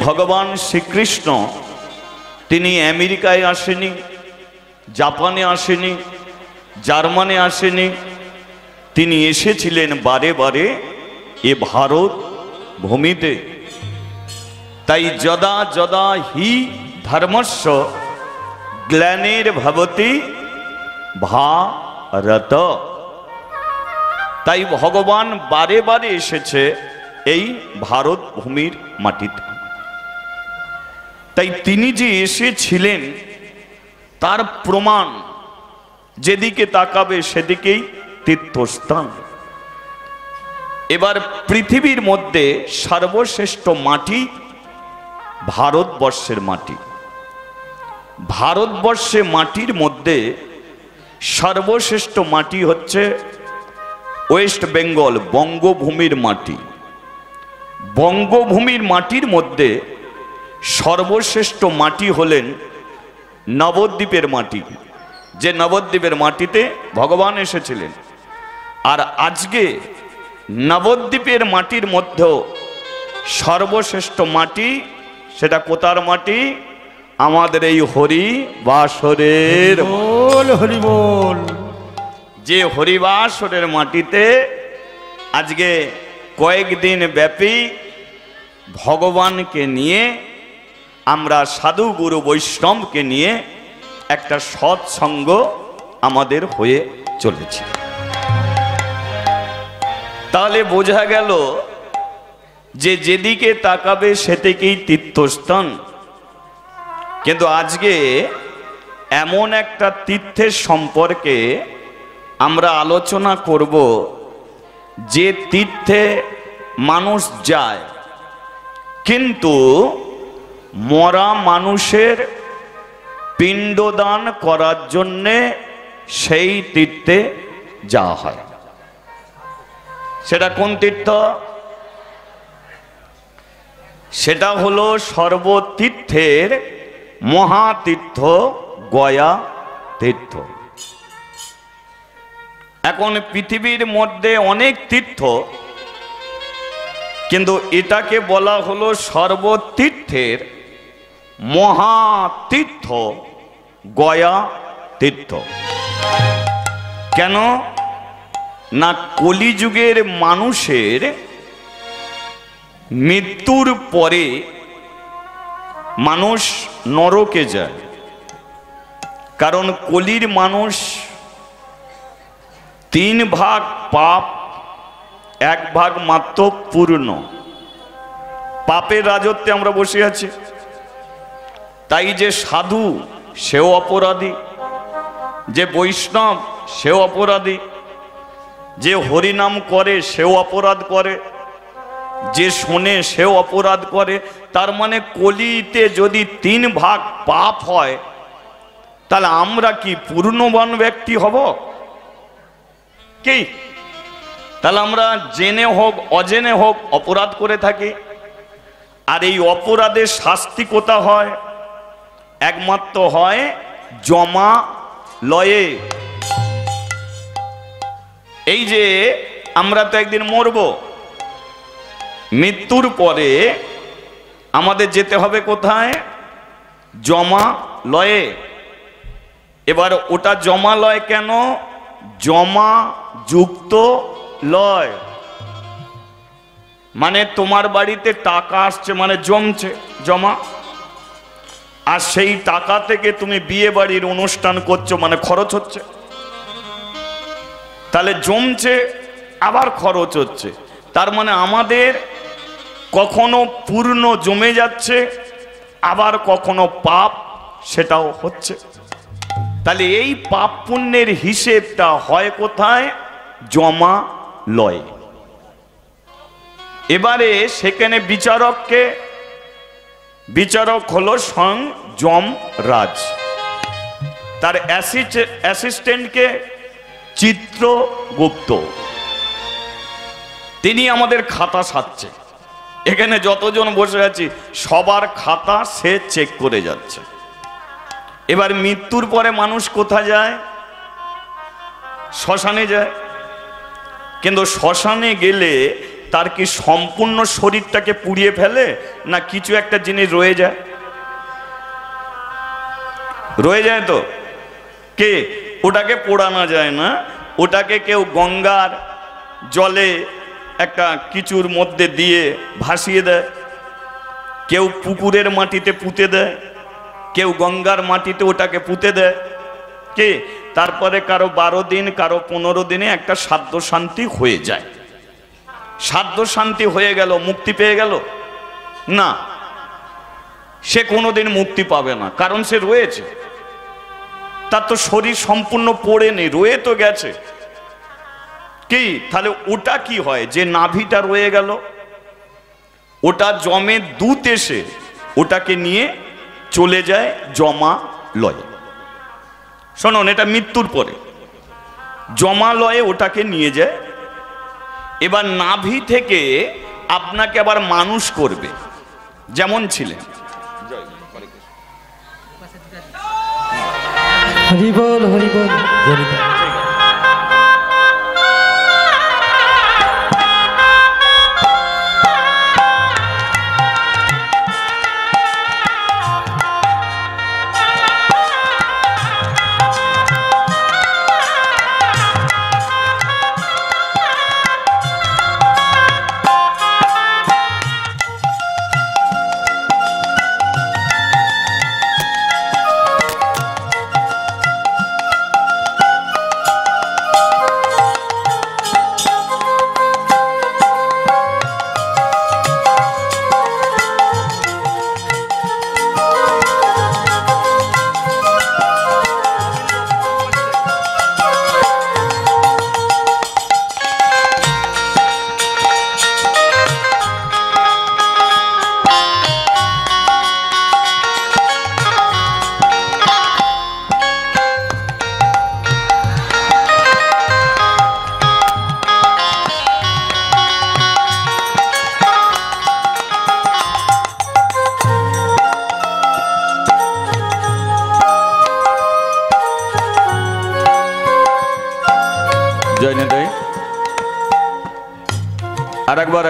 ভগবান শ্রীকৃষ্ণ তিনি আমেরিকায় আসেনি, জাপানে আসেনি, জার্মানে আসেনি, তিনি এসেছিলেন বারে বারে এ ভারত ভূমিতে। তাই যদা যদা হি ধর্মস্য গ্লানির ভবতি ভারত। তাই ভগবান বারে বারে এসেছে এই ভারত ভূমির মাটিতে। তাই তিনি যে এসেছিলেন তার প্রমাণ যেদিকে তাকাবে সেদিকেই তীর্থস্থান। এবার পৃথিবীর মধ্যে সর্বশ্রেষ্ঠ মাটি ভারতবর্ষের মাটি। ভারতবর্ষে মাটির মধ্যে সর্বশ্রেষ্ঠ মাটি হচ্ছে ওয়েস্ট বেঙ্গল, বঙ্গভূমির মাটি। বঙ্গভূমির মাটির মধ্যে সর্বশ্রেষ্ঠ মাটি হলেন নবদ্বীপের মাটি, যে নবদ্বীপের মাটিতে ভগবান এসেছিলেন। আর আজকে নবদ্বীপের মাটির মধ্যেও সর্বশ্রেষ্ঠ মাটি, সেটা কোথার মাটি? আমাদের এই হরিবাসরের। হরি বল। যে হরিবাসরের মাটিতে আজকে কয়েকদিন ব্যাপী ভগবানকে নিয়ে আমরা সাধু গুরু বৈষ্ণবকে নিয়ে একটা সৎসঙ্গ আমাদের হয়ে চলেছে। তাহলে বোঝা গেল যে যেদিকে তাকাবে সেদিকেই তীর্থস্থান। কিন্তু আজকে এমন একটা তীর্থের সম্পর্কে আমরা আলোচনা করব, যে তীর্থে মানুষ যায় কিন্তু মরা মানুষের পিণ্ডদান করার জন্যে সেই তীর্থে যাওয়া হয়। সেটা কোন তীর্থ? সেটা হলো সর্বতীর্থের মহাতীর্থ গয়া তীর্থ। এখন পৃথিবীর মধ্যে অনেক তীর্থ, কিন্তু এটাকে বলা হলো সর্বতীর্থের মহাতীর্থ গয়া তীর্থ। কেন না? কলিযুগের মানুষের মৃত্যুর পরে মানুষ নরকে যায়, কারণ কলির মানুষ 3 ভাগ পাপ, 1 ভাগ মাত্র পূর্ণ। পাপের রাজত্বে আমরা বসে আছি। তাই যে সাধু সেও অপরাধী, যে বৈষ্ণব সেও অপরাধী, যে হরিনাম করে সেও অপরাধ করে, যে শোনে সেও অপরাধ করে। তার মানে কলিতে যদি 3 ভাগ পাপ হয়, তাহলে আমরা কি পূর্ণবান ব্যক্তি হব কি? তাহলে আমরা জেনে হোক অজেনে হোক অপরাধ করে থাকি। আর এই অপরাধের শাস্তি কোথা হয়? একমাত্র হয় জমা লয়ে। এই যে আমরা তো একদিন মরব, মৃত্যুর পরে আমাদের যেতে হবে কোথায়? জমা লয়ে। এবার ওটা জমা লয় কেন? জমা যুক্ত লয়, মানে তোমার বাড়িতে টাকা আসছে, মানে জমছে জমা। আর সেই টাকা থেকে তুমি বিয়ে বাড়ির অনুষ্ঠান করছো, মানে খরচ হচ্ছে। তাহলে জমছে আবার খরচ হচ্ছে। তার মানে আমাদের কখনো পূর্ণ জমে যাচ্ছে, আবার কখনো পাপ সেটাও হচ্ছে। তাহলে এই পাপ পুণ্যের হিসেবটা হয় কোথায়? জমা লয়। এবারে সেখানে বিচারক হলো স্বয়ং যমরাজ, তার অ্যাসিস্ট্যান্টকে চিত্রগুপ্ত, তিনি আমাদের খাতা সাজছে। এখানে যতজন বসে আছি সবার খাতা সে চেক করে যাচ্ছে। এবার মৃত্যুর পরে মানুষ কোথায় যায়? শ্মশানে যায়। কিন্তু শ্মশানে গেলে তার কি সম্পূর্ণ শরীরটাকে পুড়িয়ে ফেলে, না কিছু একটা জিনিস রয়ে যায়? রয়ে যায় তো, কে? ওটাকে পোড়ানো যায় না, ওটাকে কেউ গঙ্গার জলে একটা কিছুর মধ্যে দিয়ে ভাসিয়ে দেয়, কেউ পুকুরের মাটিতে পুঁতে দেয়, কেউ গঙ্গার মাটিতে ওটাকে পুঁতে দেয়, কে? তারপরে কারো 12 দিন, কারো 15 দিনে একটা সাধ্য শান্তি হয়ে যায়। সাধ্য শান্তি হয়ে গেল, মুক্তি পেয়ে গেল না, সে কোনোদিন মুক্তি পাবে না, কারণ সে রয়েছে, তার তো শরীর সম্পূর্ণ পড়ে নেই, রয়ে তো গেছে। কি তাহলে ওটা কি হয়? যে নাভিটা রয়ে গেল, ওটা জমে দুধ এসে ওটাকে নিয়ে চলে যায় জমালয়ে। শোনুন, এটা মৃত্যুর পরে জমালয়ে ওটাকে নিয়ে যায়। এবার নাভি থেকে আপনাকে আবার মানুষ করবে যেমন ছিলেন। হরি বল, হরি বল।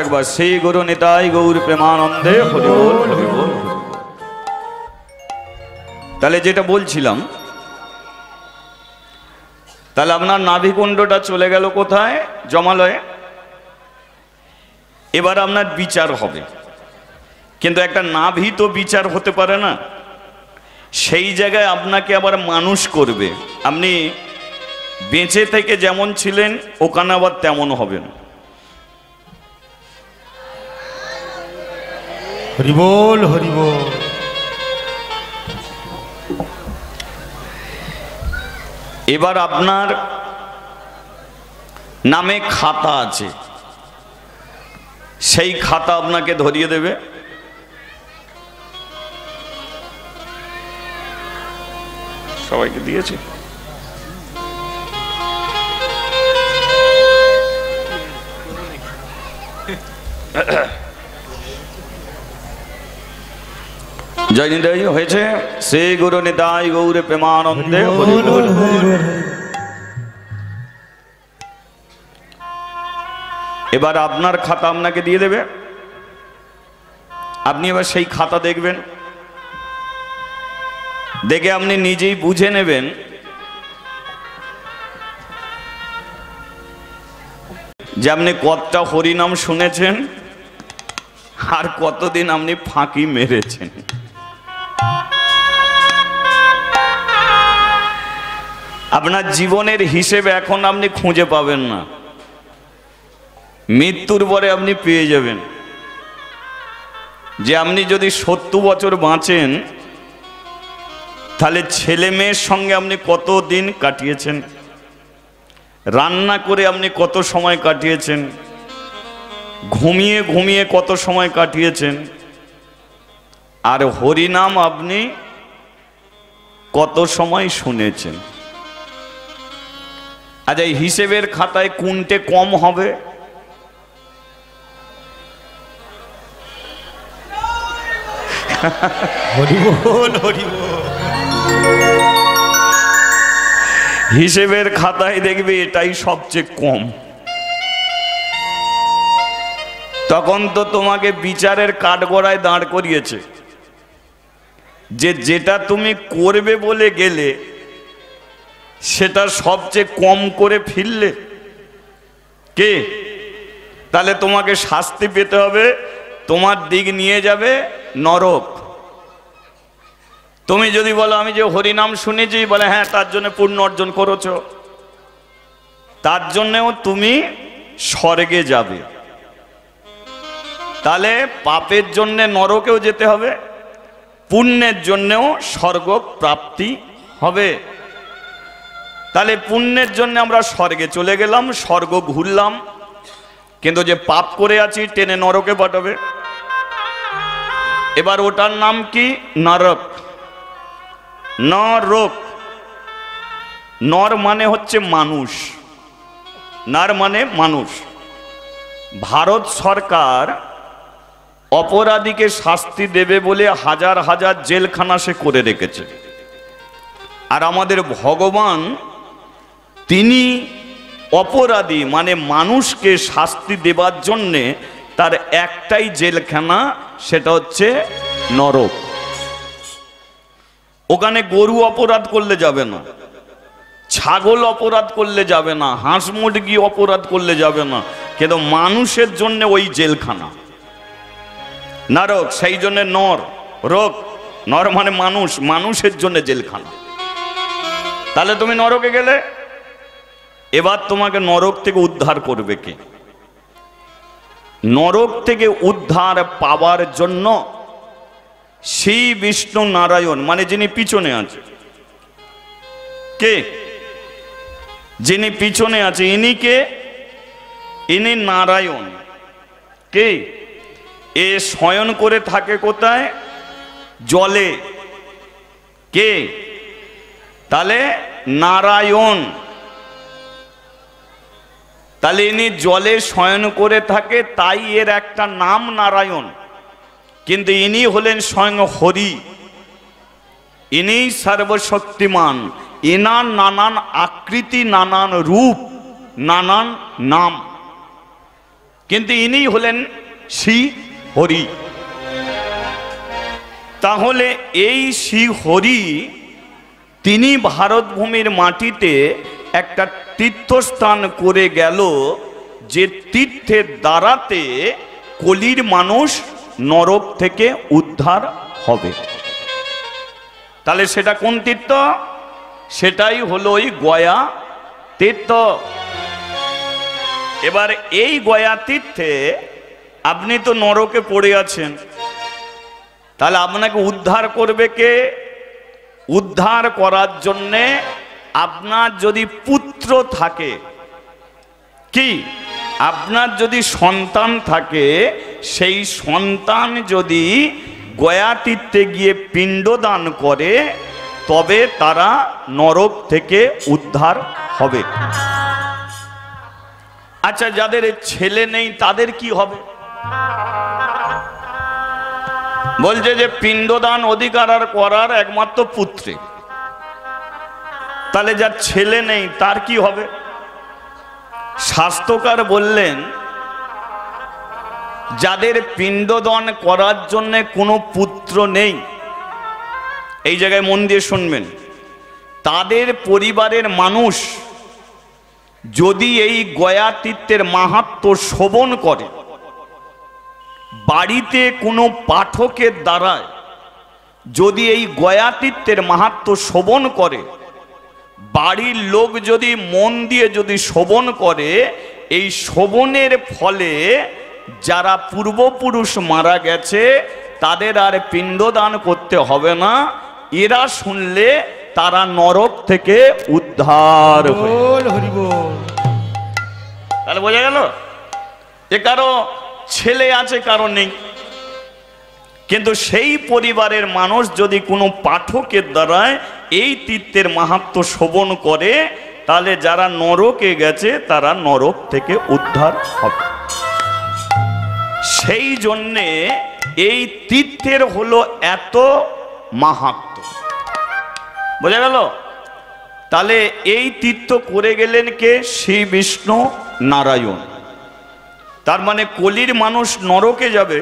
একবার সেই গুরু নিতাই গৌর প্রেমানন্দে হরি বল, হরি বল। তাহলে যেটা বলছিলাম, তাহলে আপনার নাভিকুণ্ডটা চলে গেল কোথায়? জমালয়ে। এবার আপনার বিচার হবে, কিন্তু একটা নাভি তো বিচার হতে পারে না, সেই জায়গায় আপনাকে আবার মানুষ করবে। আপনি বেঁচে থেকে যেমন ছিলেন ওখানে আবার তেমন হবেন। হরি বল, হরি বল। এবার আপনার নামে খাতা আছে, সেই খাতা আপনাকে ধরিয়ে দেবে। সবাইকে দিয়েছে। জয় নিতাই হয়েছে। শ্রী গুরু নিতাই গৌর প্রেমানন্দে হরি বল। এবার আপনার খাতা আপনাকে দিয়ে দেবে, আপনি এবার সেই খাতা দেখবেন, দেখে আপনি নিজেই বুঝে নেবেন যে আপনি কতটা হরিনাম শুনেছেন আর কতদিন আপনি ফাঁকি মেরেছেন। আপনার জীবনের হিসেবে এখন আপনি খুঁজে পাবেন না, মৃত্যুর পরে আপনি পেয়ে যাবেন যে আপনি যদি 70 বছর বাঁচেন তাহলে ছেলে মেয়ের সঙ্গে আপনি কত দিন কাটিয়েছেন, রান্না করে আপনি কত সময় কাটিয়েছেন, ঘুমিয়ে ঘুমিয়ে কত সময় কাটিয়েছেন, আর হরিনাম আপনি কত সময় শুনেছেন। আজ এই হিসেবের খাতায় কোনটে কম হবে? হরি বল, হরি বল। হিসেবের খাতায় দেখবে এটাই সবচেয়ে কম। তখন তো তোমাকে বিচারের কাঠগড়ায় দাঁড় করিয়েছে, যে যেটা তুমি করবে বলে গেলে সেটা সবচেয়ে কম করে ফিরলে কে? তাহলে তোমাকে শাস্তি পেতে হবে, তোমার দিক নিয়ে যাবে নরক। তুমি যদি বলো আমি যে হরিনাম শুনেছি, বলে হ্যাঁ তার জন্য পুণ্য অর্জন করেছো, তার জন্যও তুমি স্বর্গে যাবে। তাহলে পাপের জন্য নরকেও যেতে হবে, পুণ্যের জন্যও স্বর্গ প্রাপ্তি হবে। তাহলে পুণ্যের জন্য আমরা স্বর্গে চলে গেলাম, স্বর্গ ঘুরলাম, কিন্তু যে পাপ করে আছি টেনে নরকে পাঠাবে। এবার ওটার নাম কি? নরক। নরক, নর মানে হচ্ছে মানুষ, নার মানে মানুষ। ভারত সরকার অপরাধীকে শাস্তি দেবে বলে হাজার হাজার জেলখানা সে করে রেখেছে। আর আমাদের ভগবান তিনি অপরাধী মানে মানুষকে শাস্তি দেবার জন্যে তার একটাই জেলখানা, সেটা হচ্ছে নরক। ওখানে গরু অপরাধ করলে যাবে না, ছাগল অপরাধ করলে যাবে না, হাঁস মুরগি অপরাধ করলে যাবে না, কিন্তু মানুষের জন্য ওই জেলখানা নরক। সেই জন্য নর রোগ, নর মানে মানুষ, মানুষের জন্য জেলখানা। তাহলে তুমি নরকে গেলে, এবার তোমাকে নরক থেকে উদ্ধার করবে কে? নরক থেকে উদ্ধার পাওয়ার জন্য শ্রী বিষ্ণু নারায়ণ মানে যিনি পিছনে আছে, কে? যিনি পিছনে আছে ইনি কে? ইনি নারায়ণ। কে? এ শয়ন করে থাকে কোথায়? জলে। কে? তাহলে নারায়ণ। তাহলে ইনি জলে শয়ন করে থাকে, তাই এর একটা নাম নারায়ণ। কিন্তু ইনি হলেন স্বয়ং হরি, ইনি সর্বশক্তিমান। এনার নানান আকৃতি, নানান রূপ, নানান নাম, কিন্তু ইনি হলেন শ্রী হরি। তাহলে এই শ্রী হরি তিনি ভারতভূমির মাটিতে একটা তীর্থস্থান করে গেল, যে তীর্থের দ্বারাতে কলির মানুষ নরক থেকে উদ্ধার হবে। তাহলে সেটা কোন তীর্থ? সেটাই হলো ওই গয়া তীর্থ। এবার এই গয়া তীর্থে আপনি তো নরকে পড়ে আছেন, তাহলে আপনাকে উদ্ধার করবে কে? উদ্ধার করার জন্যে আপনার যদি পুত্র থাকে, কি আপনার যদি সন্তান থাকে, সেই সন্তান যদি গয়া তীর্থে গিয়ে পিণ্ডদান করে, তবে তারা নরক থেকে উদ্ধার হবে। আচ্ছা, যাদের ছেলে নেই তাদের কি হবে? বলছে যে পিণ্ডদান অধিকার আর করার একমাত্র পুত্রে। তাহলে যার ছেলে নেই তার কি হবে? শাস্ত্রকার বললেন, যাদের পিণ্ডদান করার জন্য কোনো পুত্র নেই, এই জায়গায় মন দিয়ে শুনবেন, তাদের পরিবারের মানুষ যদি এই গয়া তীর্থের মাহাত্ম্য শ্রবণ করে, বাড়িতে কোনো পাঠকের দ্বারায় যদি এই গয়া তীর্থের মাহাত্ম্য শ্রবণ করে, বাড়ির লোক যদি মন দিয়ে যদি শ্রবণ করে, এই শ্রবণের ফলে যারা পূর্বপুরুষ মারা গেছে তাদের আর পিণ্ডদান করতে হবে না। এরা শুনলে তারা নরক থেকে উদ্ধার হবে। তাহলে বোঝা গেল, এ কারো ছেলে আছে কারো নেই, কিন্তু সেই পরিবারের মানুষ যদি কোনো পাঠকের দ্বারায় এই তীর্থের মাহাত্ম্য শ্রবণ করে, তাহলে যারা নরকে গেছে তারা নরক থেকে উদ্ধার হবে। সেই জন্যে এই তীর্থের হলো এত মাহাত্ম্য। বোঝা গেল? তাহলে এই তীর্থ করে গেলেন কে? শ্রী বিষ্ণু নারায়ণ। তার মানে কলির মানুষ নরকে যাবে,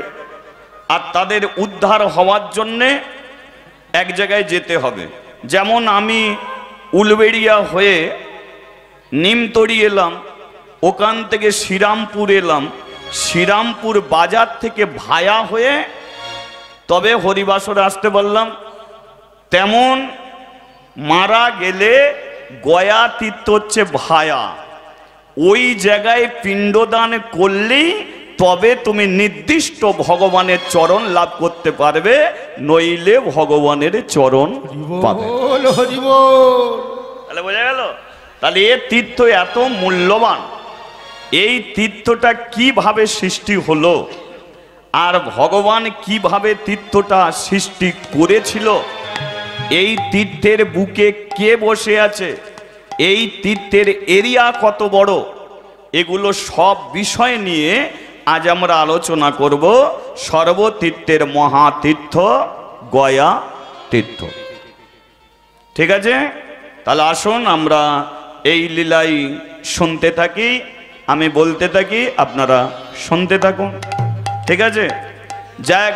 আর তাদের উদ্ধার হওয়ার জন্যে এক জায়গায় যেতে হবে। যেমন আমি উলবেড়িয়া হয়ে নিমতড়ি এলাম, ওখান থেকে শ্রীরামপুর এলাম, শ্রীরামপুর বাজার থেকে ভায়া হয়ে তবে হরিবাসরে আসতে পারলাম। তেমন মারা গেলে গয়া তীর্থ হচ্ছে ভায়া, ওই জায়গায় পিণ্ডদান করলেই তবে তুমি নির্দিষ্ট ভগবানের চরণ লাভ করতে পারবে, নইলে ভগবানের চরণ পাবে। তাহলে বোঝা গেল? তাহলে এ তীর্থ এত মূল্যবান, এই তীর্থটা কিভাবে সৃষ্টি হলো আর ভগবান কিভাবে তীর্থটা সৃষ্টি করেছিল, এই তীর্থের বুকে কে বসে আছে, এই তীর্থের এরিয়া কত বড়, এগুলো সব বিষয় নিয়ে আজ আমরা আলোচনা করব। সর্বতীর্থের মহাতীর্থ গয়া তীর্থ। ঠিক আছে? তাহলে আসুন আমরা এই লীলাই শুনতে থাকি, আমি বলতে থাকি, আপনারা শুনতে থাকুন। ঠিক আছে? যাক,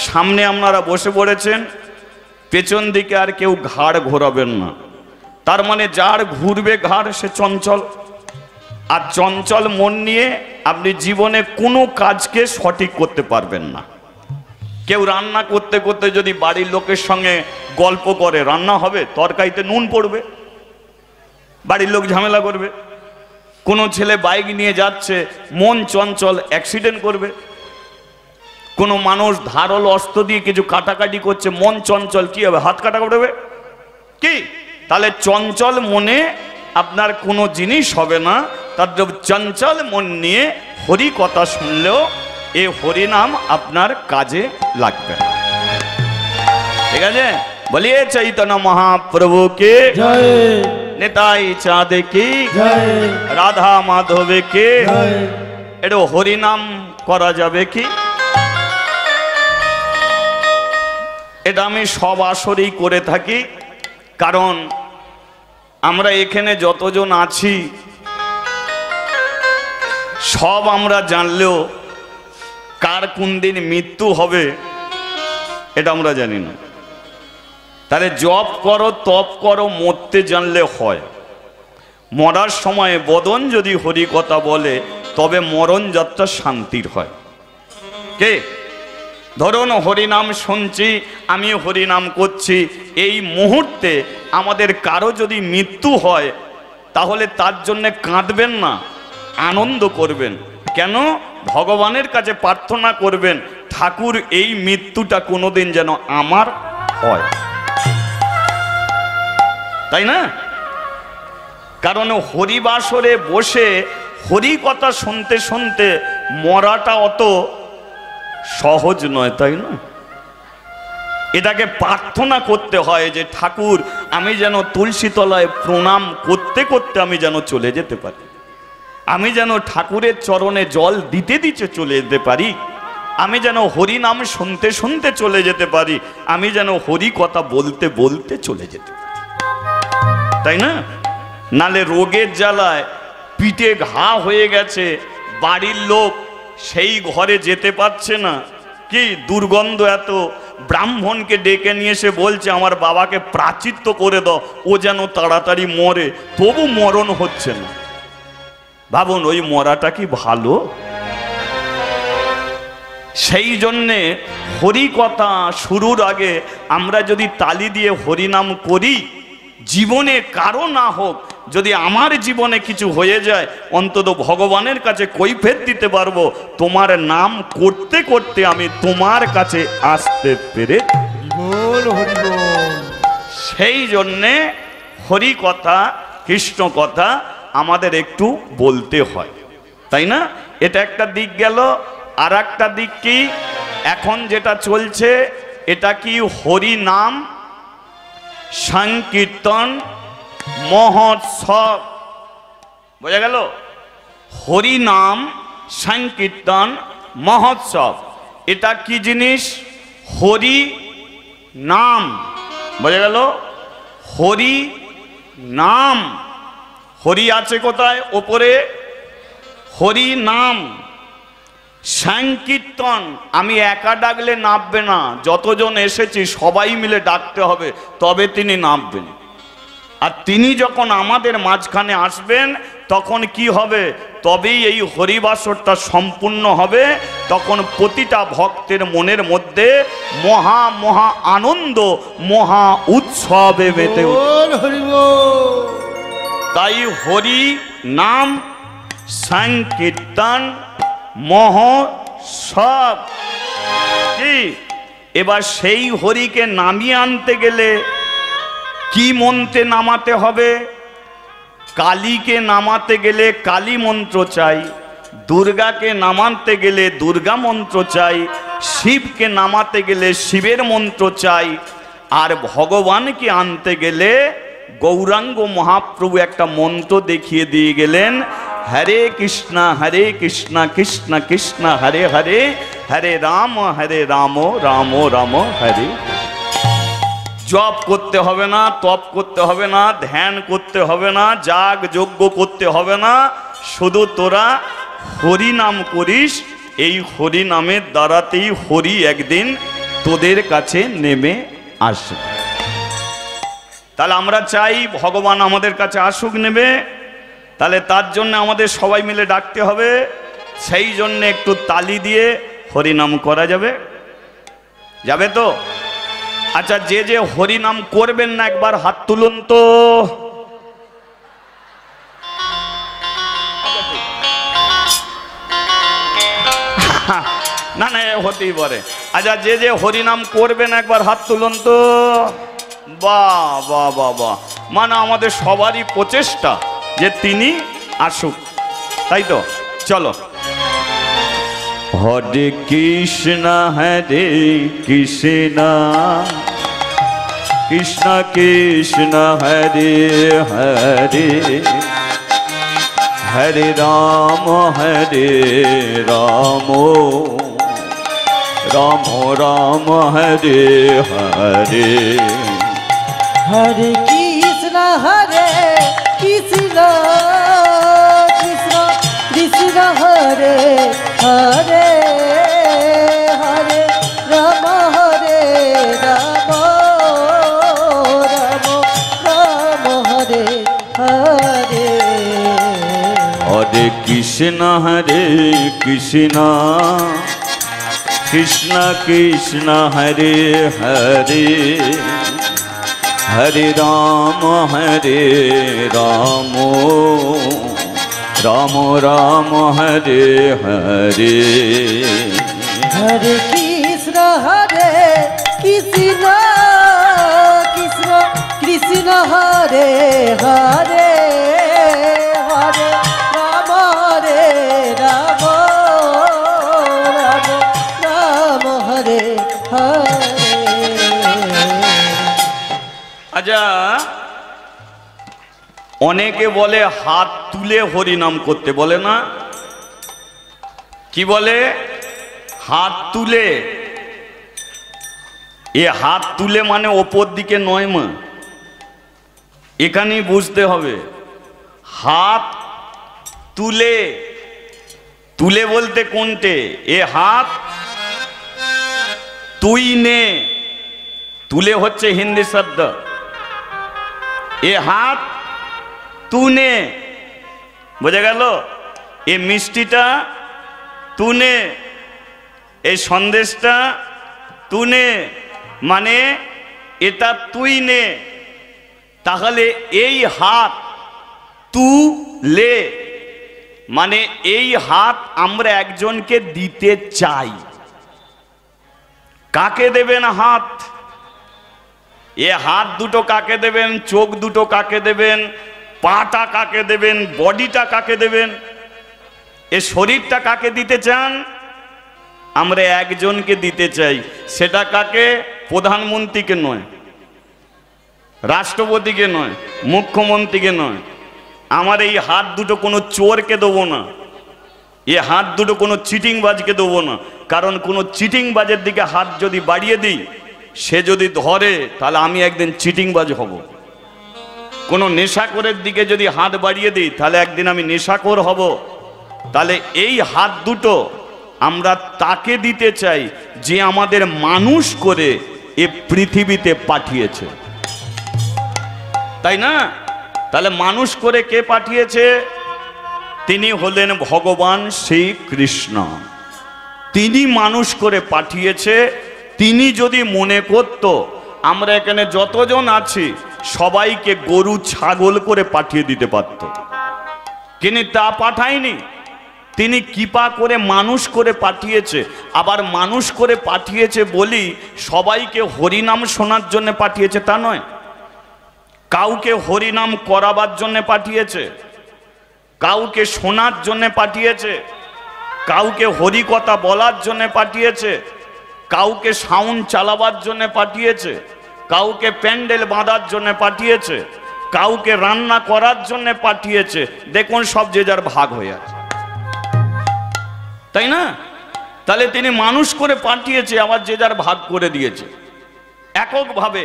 সামনে আপনারা বসে পড়েছেন, পেছন দিকে আর কেউ ঘাড় ঘোরাবেন না। তার মানে যার ঘুরবে ঘাড় সে চঞ্চল, আর চঞ্চল মন নিয়ে আপনি জীবনে কোনো কাজকে সঠিক করতে পারবেন না। কেউ রান্না করতে করতে যদি বাড়ির লোকের সঙ্গে গল্প করে, রান্না হবে, তরকারিতে নুন পড়বে, বাড়ির লোক ঝামেলা করবে। কোনো ছেলে বাইক নিয়ে যাচ্ছে, মন চঞ্চল, অ্যাক্সিডেন্ট করবে। কোনো মানুষ ধারালো অস্ত্র দিয়ে কিছু কাটাকাটি করছে, মন চঞ্চল, কি হবে? হাত কাটা করবে কি? তাহলে চঞ্চল মনে আপনার কোনো জিনিস হবে না। তার চঞ্চল মন নিয়ে হরি কথা শুনলেও এ হরি নাম আপনার কাজে লাগবে না। ঠিক আছে? বলিয়ে চৈতন্য মহাপ্রভুকে জয়, নেতাই চাঁদ কি জয়, রাধা মাধবে কে জয়। এটা হরি নাম করা যাবে কি? এটা আমি সব আসরেই করে থাকি, কারণ আমরা এখানে যতজন আছি সব আমরা জানলেও কার কোন দিন মৃত্যু হবে এটা আমরা জানি না। তাহলে জপ করো, তপ করো, মরতে জানলে হয়। মরার সময় বদন যদি হরি কথা বলে তবে মরণ যাত্রা শান্তির হয়। কে? ধরুন হরিনাম শুনছি, আমি হরিনাম করছি, এই মুহূর্তে আমাদের কারো যদি মৃত্যু হয় তাহলে তার জন্য কাঁদবেন না, আনন্দ করবেন। কেন? ভগবানের কাছে প্রার্থনা করবেন, ঠাকুর এই মৃত্যুটা কোনোদিন যেন আমার হয়, তাই না? কারণ হরিবাসরে বসে হরি কথা শুনতে শুনতে মরাটা অত সহজ নয়, তাই না? এটাকে প্রার্থনা করতে হয় যে ঠাকুর আমি যেন তুলসী তলায় প্রণাম করতে করতে আমি যেন চলে যেতে পারি, আমি যেন ঠাকুরের চরণে জল দিতে দিতে চলে যেতে পারি, আমি যেন হরি নাম শুনতে শুনতে চলে যেতে পারি, আমি যেন হরি কথা বলতে বলতে চলে যেতে পারি, তাই না? নালে রোগের জ্বালায় পিঠে ঘা হয়ে গেছে, বাড়ির লোক সেই ঘরে যেতে পারছে না, কি দুর্গন্ধ এত, ব্রাহ্মণকে ডেকে নিয়ে এসে বলছে আমার বাবাকে প্রাচিত্য করে দাও, ও যেন তাড়াতাড়ি মরে, তবু মরণ হচ্ছে না। ভাবুন ওই মরাটা কি ভালো? সেই জন্যে হরি কথা শুরুর আগে আমরা যদি তালি দিয়ে হরিনাম করি, জীবনে কারো না হোক, যদি আমার জীবনে কিছু হয়ে যায় অন্তত ভগবানের কাছে কৈফিয়ত দিতে পারবো, তোমার নাম করতে করতে আমি তোমার কাছে আসতে পেরে। সেই জন্যে হরি কথা, কৃষ্ণ কথা আমাদের একটু বলতে হয়, তাই না? এটা একটা দিক গেল। আর একটা দিক কি, এখন যেটা চলছে এটা কি হরি নাম সংকীর্তন মহোৎসব, বোঝা গেল? হরি নাম সংকীর্তন মহোৎসব, এটা কি জিনিস? হরি নাম, বোঝা গেল? হরি নাম, হরি আছে কোথায়? ওপরে হরি নাম, সংকীর্তন আমি একা ডাকলে নামবে না, যতজন এসেছি সবাই মিলে ডাকতে হবে, তবে তিনি নামবেন। আর তিনি যখন আমাদের মাঝখানে আসবেন তখন কি হবে, তবেই এই হরিবাসরটা সম্পূর্ণ হবে। তখন প্রতিটা ভক্তের মনের মধ্যে মহা মহা আনন্দ, মহা উৎসবে মেতে উঠবে। তাই হরি নাম সংকীর্তন মহোৎসব কি। এবার সেই হরিকে নামিয়ে আনতে গেলে কি মন্ত্রে নামাতে হবে? কালীকে নামাতে গেলে কালী মন্ত্র চাই, দুর্গাকে নামাতে গেলে দুর্গা মন্ত্র চাই, শিবকে নামাতে গেলে শিবের মন্ত্র চাই, আর ভগবানকে আনতে গেলে গৌরাঙ্গ মহাপ্রভু একটা মন্ত্র দেখিয়ে দিয়ে গেলেন, হরে কৃষ্ণ কৃষ্ণ কৃষ্ণ হরে হরে, হরে রাম রাম রাম হরে। জপ করতে হবে না, তপ করতে হবে না, ধ্যান করতে হবে না, যাগ যজ্ঞ করতে হবে না, শুধু তোরা হরি নাম করিস। এই হরি নামের দ্বারাতেই হরি একদিন তোদের কাছে নেমে আসবে। তাহলে আমরা চাই ভগবান আমাদের কাছে আসুক, নেবে। তাহলে তার জন্য আমাদের সবাই মিলে ডাকতে হবে। সেই জন্য একটু তালি দিয়ে হরিনাম করা যাবে, যাবে তো? আচ্ছা, যে যে হরিনাম করবেন না একবার হাত তুলুন তো। না না, হতেই পারে। আচ্ছা, যে যে হরিনাম করবেন একবার হাত তুলুন তো। বাহ বাহ বাহ বাহ, মানে আমাদের সবারই প্রচেষ্টা যে তিনি আসুক, তাই তো? চলো। হরে কৃষ্ণ কৃষ্ণ কৃষ্ণ কৃষ্ণ হরে হরে, হরে রাম রাম রাম হরে হরে, হরে কৃষ্ণ কৃষ্ণ কৃষ্ণ কৃষ্ণ হরে হরে, হরে রাম রাম রাম হরে হরে, হরে কৃষ্ণ কৃষ্ণ কৃষ্ণ কৃষ্ণ হরে হরে, হরে রাম রাম রাম হরে হরে, হরে কৃষ্ণ কৃষ্ণ কৃষ্ণ কৃষ্ণ হরে হরে, হরে রাম রাম রাম হরে হরে। আচ্ছা, অনেকে বলে হাত তুলে হরিনাম করতে, বলে না? কি বলে? হাত তুলে। এ হাত তুলে মানে ওপর দিকে নয় মা, এখানেই বুঝতে হবে। হাত তুলে, তুলে বলতে কোনটে? এ হাত তুই নে, তুলে হচ্ছে হিন্দি শব্দ। এ হাত তুনে, বোঝা গেল? এ মিষ্টিটা তুনে, এই সন্দেশটা তুনে, মানে এটা তুই নে। তাহলে এই হাত তুলে মানে এই হাত আমরা একজনকে দিতে চাই। কাকে দেবেন হাত? এ হাত দুটো কাকে দেবেন? চোখ দুটো কাকে দেবেন? পাটা কাকে দেবেন? বডিটা কাকে দেবেন? এ শরীরটা কাকে দিতে চান? আমরা একজনকে দিতে চাই। সেটা কাকে? প্রধানমন্ত্রীকে নয়, রাষ্ট্রপতিকে নয়, মুখ্যমন্ত্রীকে নয়। আমার এই হাত দুটো কোনো চোরকে দেবো না, এ হাত দুটো কোনো চিটিংবাজকে দেবো না। কারণ কোনো চিটিংবাজের দিকে হাত যদি বাড়িয়ে দিই, সে যদি ধরে তাহলে আমি একদিন চিটিংবাজ হব। কোনো নেশাখোরের দিকে যদি হাত বাড়িয়ে দিই তাহলে একদিন আমি নেশাখোর হব। তাহলে এই হাত দুটো আমরা তাকে দিতে চাই যে আমাদের মানুষ করে এ পৃথিবীতে পাঠিয়েছে, তাই না? তাহলে মানুষ করে কে পাঠিয়েছে? তিনি হলেন ভগবান শ্রীকৃষ্ণ। তিনি মানুষ করে পাঠিয়েছে। তিনি যদি মনে করত আমরা এখানে যতজন আছি সবাইকে গরু ছাগল করে পাঠিয়ে দিতে পারত, কিন্তু তা পাঠায়নি। তিনি কৃপা করে মানুষ করে পাঠিয়েছে। আবার মানুষ করে পাঠিয়েছে বলি সবাইকে হরিনাম শোনার জন্য পাঠিয়েছে তা নয়। কাউকে হরিনাম করাবার জন্য পাঠিয়েছে, কাউকে শোনার জন্য পাঠিয়েছে, কাউকে হরিকথা বলার জন্য পাঠিয়েছে, কাউকে সাউন্ড চালাবার জন্য পাঠিয়েছে, কাউকে প্যান্ডেল বাঁধার জন্য পাঠিয়েছে, কাউকে রান্না করার জন্য পাঠিয়েছে। দেখুন সব যে যার ভাগ হয়ে আছে, তাই না? তাহলে তিনি মানুষ করে পাঠিয়েছে, আবার যে যার ভাগ করে দিয়েছে। এককভাবে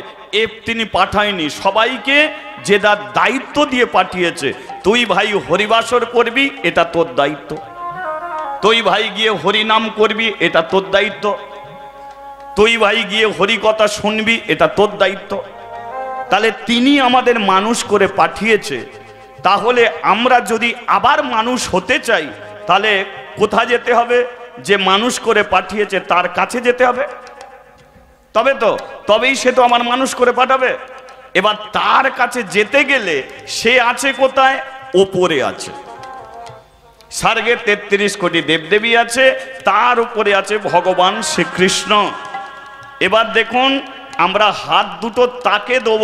তিনি পাঠায়নি, সবাইকে যে যার দায়িত্ব দিয়ে পাঠিয়েছে। তুই ভাই হরিবাসর করবি, এটা তোর দায়িত্ব। তুই ভাই গিয়ে হরিনাম করবি, এটা তোর দায়িত্ব। তুই ভাই গিয়ে হরিকথা শুনবি, এটা তোর দায়িত্ব। তাহলে তিনি আমাদের মানুষ করে পাঠিয়েছে। তাহলে আমরা যদি আবার মানুষ হতে চাই তাহলে কোথায় যেতে হবে? যে মানুষ করে পাঠিয়েছে তার কাছে যেতে হবে, তবেই সে তো আমার মানুষ করে পাঠাবে। এবার তার কাছে যেতে গেলে সে আছে কোথায়? ওপরে আছে। স্বর্গে 33 কোটি দেবদেবী আছে, তার উপরে আছে ভগবান শ্রীকৃষ্ণ। এবার দেখুন আমরা হাত দুটো তাকে দেব।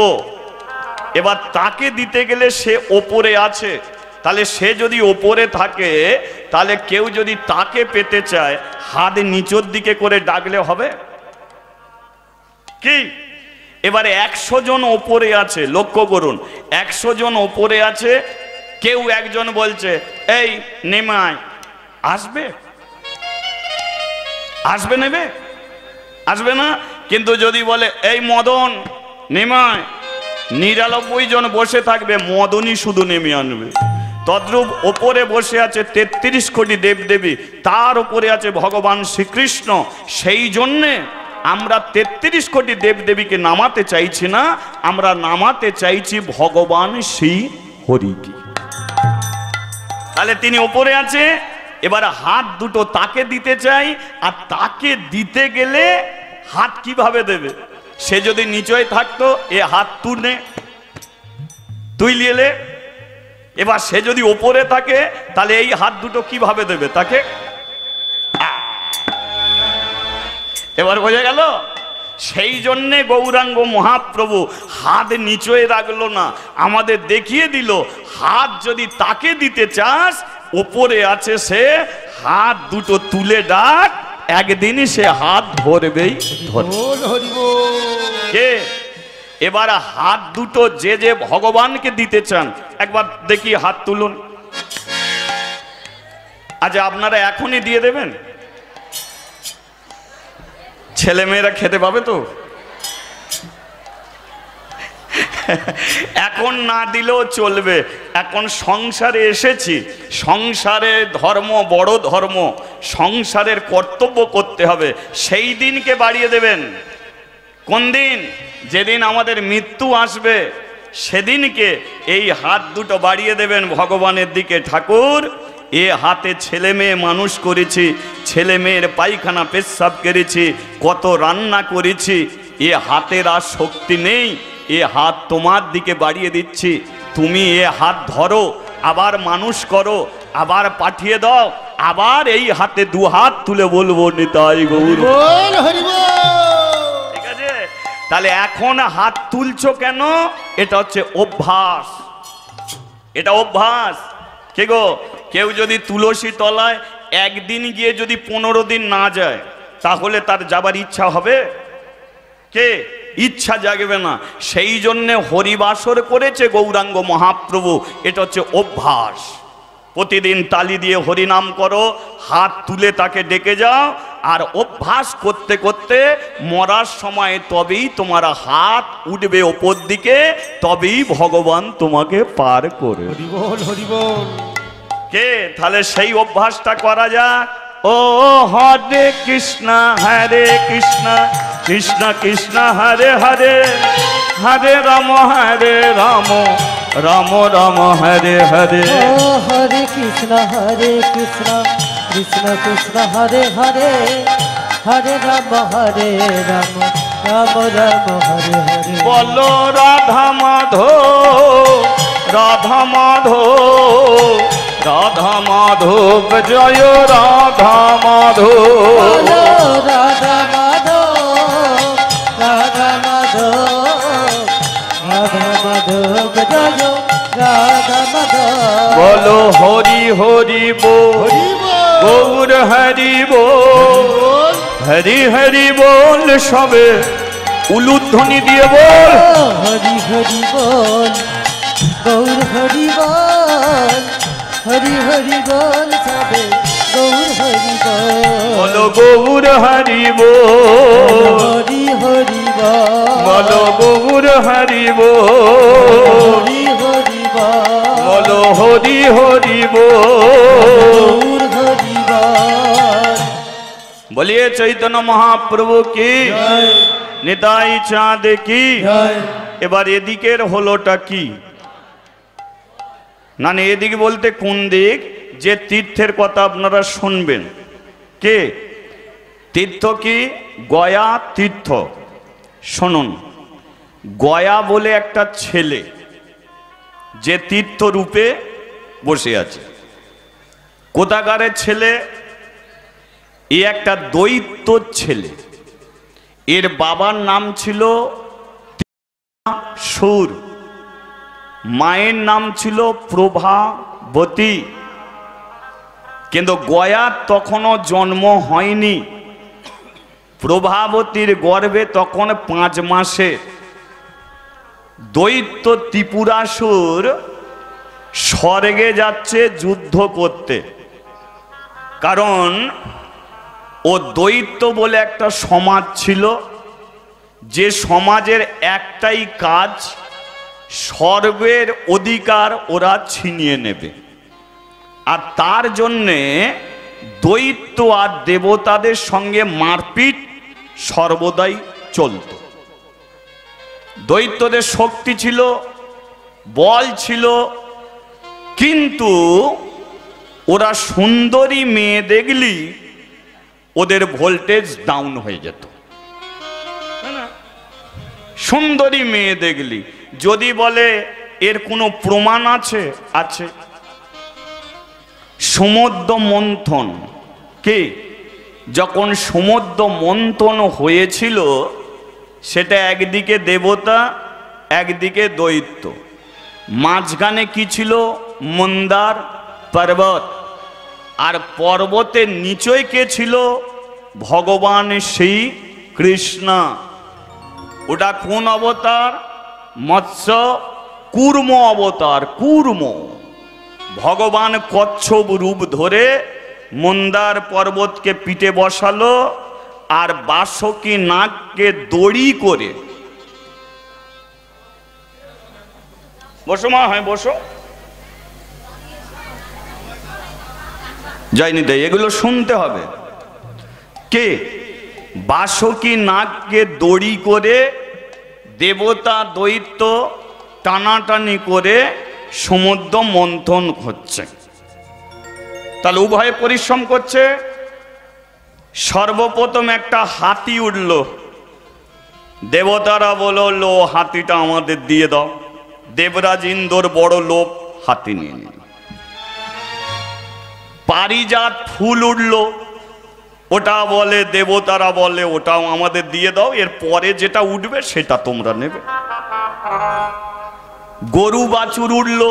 এবার তাকে দিতে গেলে সে ওপরে আছে। তাহলে সে যদি ওপরে থাকে তাহলে কেউ যদি তাকে পেতে চায় হাত নিচের দিকে করে ডাকলে হবে কি? এবারে 100 জন ওপরে আছে, লক্ষ্য করুন 100 জন ওপরে আছে। কেউ একজন বলছে এই নেমায় আসবে, আসবে নেবে, আসবে না। কিন্তু যদি বলে এই মদন নেমায়, 99 জন বসে থাকবে, মদনই শুধু নেমে আনবে। তদ্রূপ ওপরে বসে আছে 33 কোটি দেবদেবী, তার উপরে আছে ভগবান শ্রীকৃষ্ণ। সেই জন্যে আমরা 33 কোটি দেবদেবীকে নামাতে চাইছি না, আমরা নামাতে চাইছি ভগবান শ্রী হরিকে। তাহলে তিনি ওপরে আছে। এবার হাত দুটো তাকে দিতে চাই, আর তাকে দিতে গেলে হাত কিভাবে দেবে? সে যদি নিচে থাকতো এ হাত তুই লিয়েলে। এবার সে যদি ওপরে থাকে তাহলে এই হাত দুটো কিভাবে দেবে তাকে? এবার বোঝা গেল? সেই জন্যে গৌরাঙ্গ মহাপ্রভু হাত নিচে রাখলো না, আমাদের দেখিয়ে দিল হাত যদি তাকে দিতে চাস ওপরে আছে সে, হাত দুটো তুলে ডাক, একদিনই সে হাত ধরবেই কে? এবার হাত দুটো যে যে ভগবানকে দিতে চান একবার দেখি হাত তুলুন। আচ্ছা আপনারা এখনই দিয়ে দেবেন? ছেলেমেয়েরা খেতে পাবে তো? এখন না দিলেও চলবে। এখন সংসারে এসেছি, সংসারে ধর্ম বড় ধর্ম, সংসারের কর্তব্য করতে হবে। সেই দিনকে বাড়িয়ে দেবেন। কোন দিন? যেদিন আমাদের মৃত্যু আসবে সেদিনকে এই হাত দুটো বাড়িয়ে দেবেন ভগবানের দিকে। ঠাকুর এ হাতে ছেলে মেয়ে মানুষ করেছি, ছেলে মেয়ের পায়খানা পেচ্ছাপ করেছি, কত রান্না করেছি, এ হাতের আর শক্তি নেই, এ হাত তোমার দিকে বাড়িয়ে দিচ্ছি। তুমি এ হাত ধরো, আবার মানুষ করো, আবার পাঠিয়ে দাও। আবার এই হাতে দু হাত তুলে বলবো নিতাই গৌর। ঠিক আছে? তাহলে এখন হাত তুলছো কেন? এটা হচ্ছে অভ্যাস, এটা অভ্যাস। কে গো? কেউ যদি তুলসী তলায় একদিন গিয়ে যদি 15 দিন না যায় তাহলে তার যাবার ইচ্ছা হবে? কে? ইচ্ছা জাগবে না। সেই জন্য হরিবাসর করেছে গৌরাঙ্গ মহাপ্রভু। এটা হচ্ছে অভ্যাস। প্রতিদিন তালি দিয়ে হরিনাম করো, হাত তুলে তাকে ডেকে যাও, আর অভ্যাস করতে করতে মরার সময় তবেই তোমার হাত উঠবে ওপর দিকে, তবেই ভগবান তোমাকে পার করে। হরি বল, হরি বল। কে? তাহলে সেই অভ্যাসটা করা যাক। ও হরে কৃষ্ণ কৃষ্ণ কৃষ্ণ হরে হরে, হরে রাম রাম রাম হরে হরে। ও হরে কৃষ্ণ কৃষ্ণ কৃষ্ণ হরে হরে, হরে রাম রাম রাম হরে হরে। বলো রাধা মাধো রাধা মাধো রাধা মাধব জয় রাধা মাধো। বলো রাধা মাধব রাধা মাধব রাধা মাধব জয় রাধা মাধব। বলো হরি হরি বল গৌর হরি বল, হরি হরি বল সবে উলুধ্বনি দিয়ে বল। হরি হরি বল গৌর হরি বল, হরি হরি বল সবে গৌর হরি বল। বলো গৌর হরি বল, হরি হরি বল, বলো গৌর হরি বল, হরি হরি বল, বলো হরি হরি বল। গৌর হরি বল। বলিয়ে চৈতন্য মহাপ্রভু কি, জয় নিতাই চাঁদ কি। জয়। এবার এদিকের হলোটা কি? না না, এদিকে বলতে কোন দিক? যে তীর্থের কথা আপনারা শুনবেন। কে তীর্থ? কি গয়া তীর্থ। শুনুন, গয়া বলে একটা ছেলে যে তীর্থ রূপে বসে আছে। কোথাকারের ছেলে? এ একটা দৈত্য ছেলে। এর বাবার নাম ছিল সুর, মায়ের নাম ছিল প্রভাবতী। কিন্তু গয়ার তখনও জন্ম হয়নি। প্রভাবতীর গর্ভে তখন 5 মাসে। দৈত্য ত্রিপুরাসুর স্বর্গে যাচ্ছে যুদ্ধ করতে, কারণ ও দৈত্য বলে একটা সমাজ ছিল, যে সমাজের একটাই কাজ, স্বর্গের অধিকার ওরা ছিনিয়ে নেবে। আর তার জন্যে দৈত্য আর দেবতাদের সঙ্গে মারপিট সর্বদাই চলত। দৈত্যদের শক্তি ছিল, বল ছিল, কিন্তু ওরা সুন্দরী মেয়ে দেখলি ওদের ভোল্টেজ ডাউন হয়ে যেত। সুন্দরী মেয়ে দেখলি, যদি বলে এর কোনো প্রমাণ আছে, আছে। সমুদ্র মন্থন, কি যখন সমুদ্র মন্থন হয়েছিল, সেটা একদিকে দেবতা একদিকে দৈত্য, মাঝখানে কি ছিল? মন্দার পর্বত। আর পর্বতের নিচয় কে ছিল? ভগবান শ্রী কৃষ্ণ। ওটা কোন অবতার? মৎস্য কূর্ম অবতার। কূর্ম ভগবান কচ্ছপ রূপ ধরে মন্দার পর্বতকে পিঠে বসালো, আর বাসকী নাগকে দড়ি করে, বসো মা, হয় বসো, যাইনি দেয়, এগুলো শুনতে হবে। কে? বাসকী নাগকে দড়ি করে দেবতা দৈত্য টানাটানি করে সমুদ্র মন্থন হচ্ছে। তাহলে উভয়ে পরিশ্রম করছে। সর্বপ্রথম একটা হাতি উঠল, দেবতারা বলল হাতিটা আমাদের দিয়ে দাও। দেবরাজ ইন্দ্র বড় লোভ, হাতি নিয়ে নিল। পারিজাত ফুল উঠল, ওটা বলে দেবতারা বলে ওটাও আমাদের দিয়ে দাও, এর পরে যেটা উঠবে সেটা তোমরা নেবে। গরু বাছুর উঠল,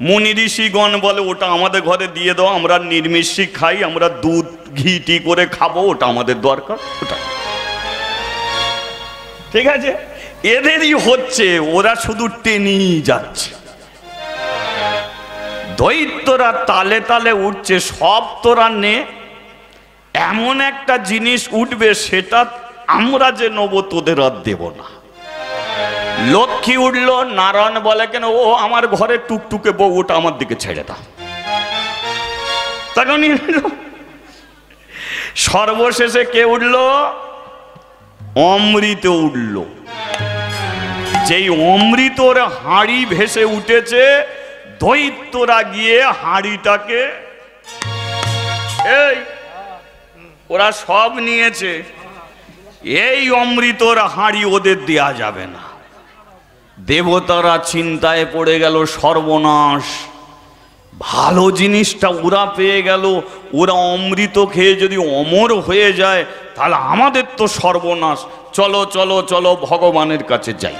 মুনি ঋষিগণ বলে ওটা আমাদের ঘরে দিয়ে দাও, আমরা নির্মিষি খাই, আমরা দুধ ঘি করে খাবো, ওটা আমাদের দরকার, ওটা ঠিক আছে। এদেরই হচ্ছে, ওরা শুধু টেনেই যাচ্ছে। দৈত্যরা তালে তালে উঠছে, সব তোরা নে, এমন একটা জিনিস উঠবে সেটা আমরা যে নেব তোদের আর দেব না। লক্ষ্মী উঠলো, নারায়ণ বলে কেন, ও আমার ঘরে টুকটুকে বউ, ওটা আমার দিকে ছেড়ে দাও। তখন সর্বশেষে কে উঠল? অমৃত উঠল। যেই অমৃতর হাঁড়ি ভেসে উঠেছে, দৈত্যরা গিয়ে হাঁড়িটাকে এই ওরা সব নিয়েছে, এই অমৃতর হাঁড়ি ওদের দেয়া যাবে না। দেবতারা চিন্তায় পড়ে গেল, সর্বনাশ, ভালো জিনিসটা ওরা পেয়ে গেল, ওরা অমৃত খেয়ে যদি অমর হয়ে যায় তাহলে আমাদের তো সর্বনাশ। চলো চলো চলো ভগবানের কাছে যাই।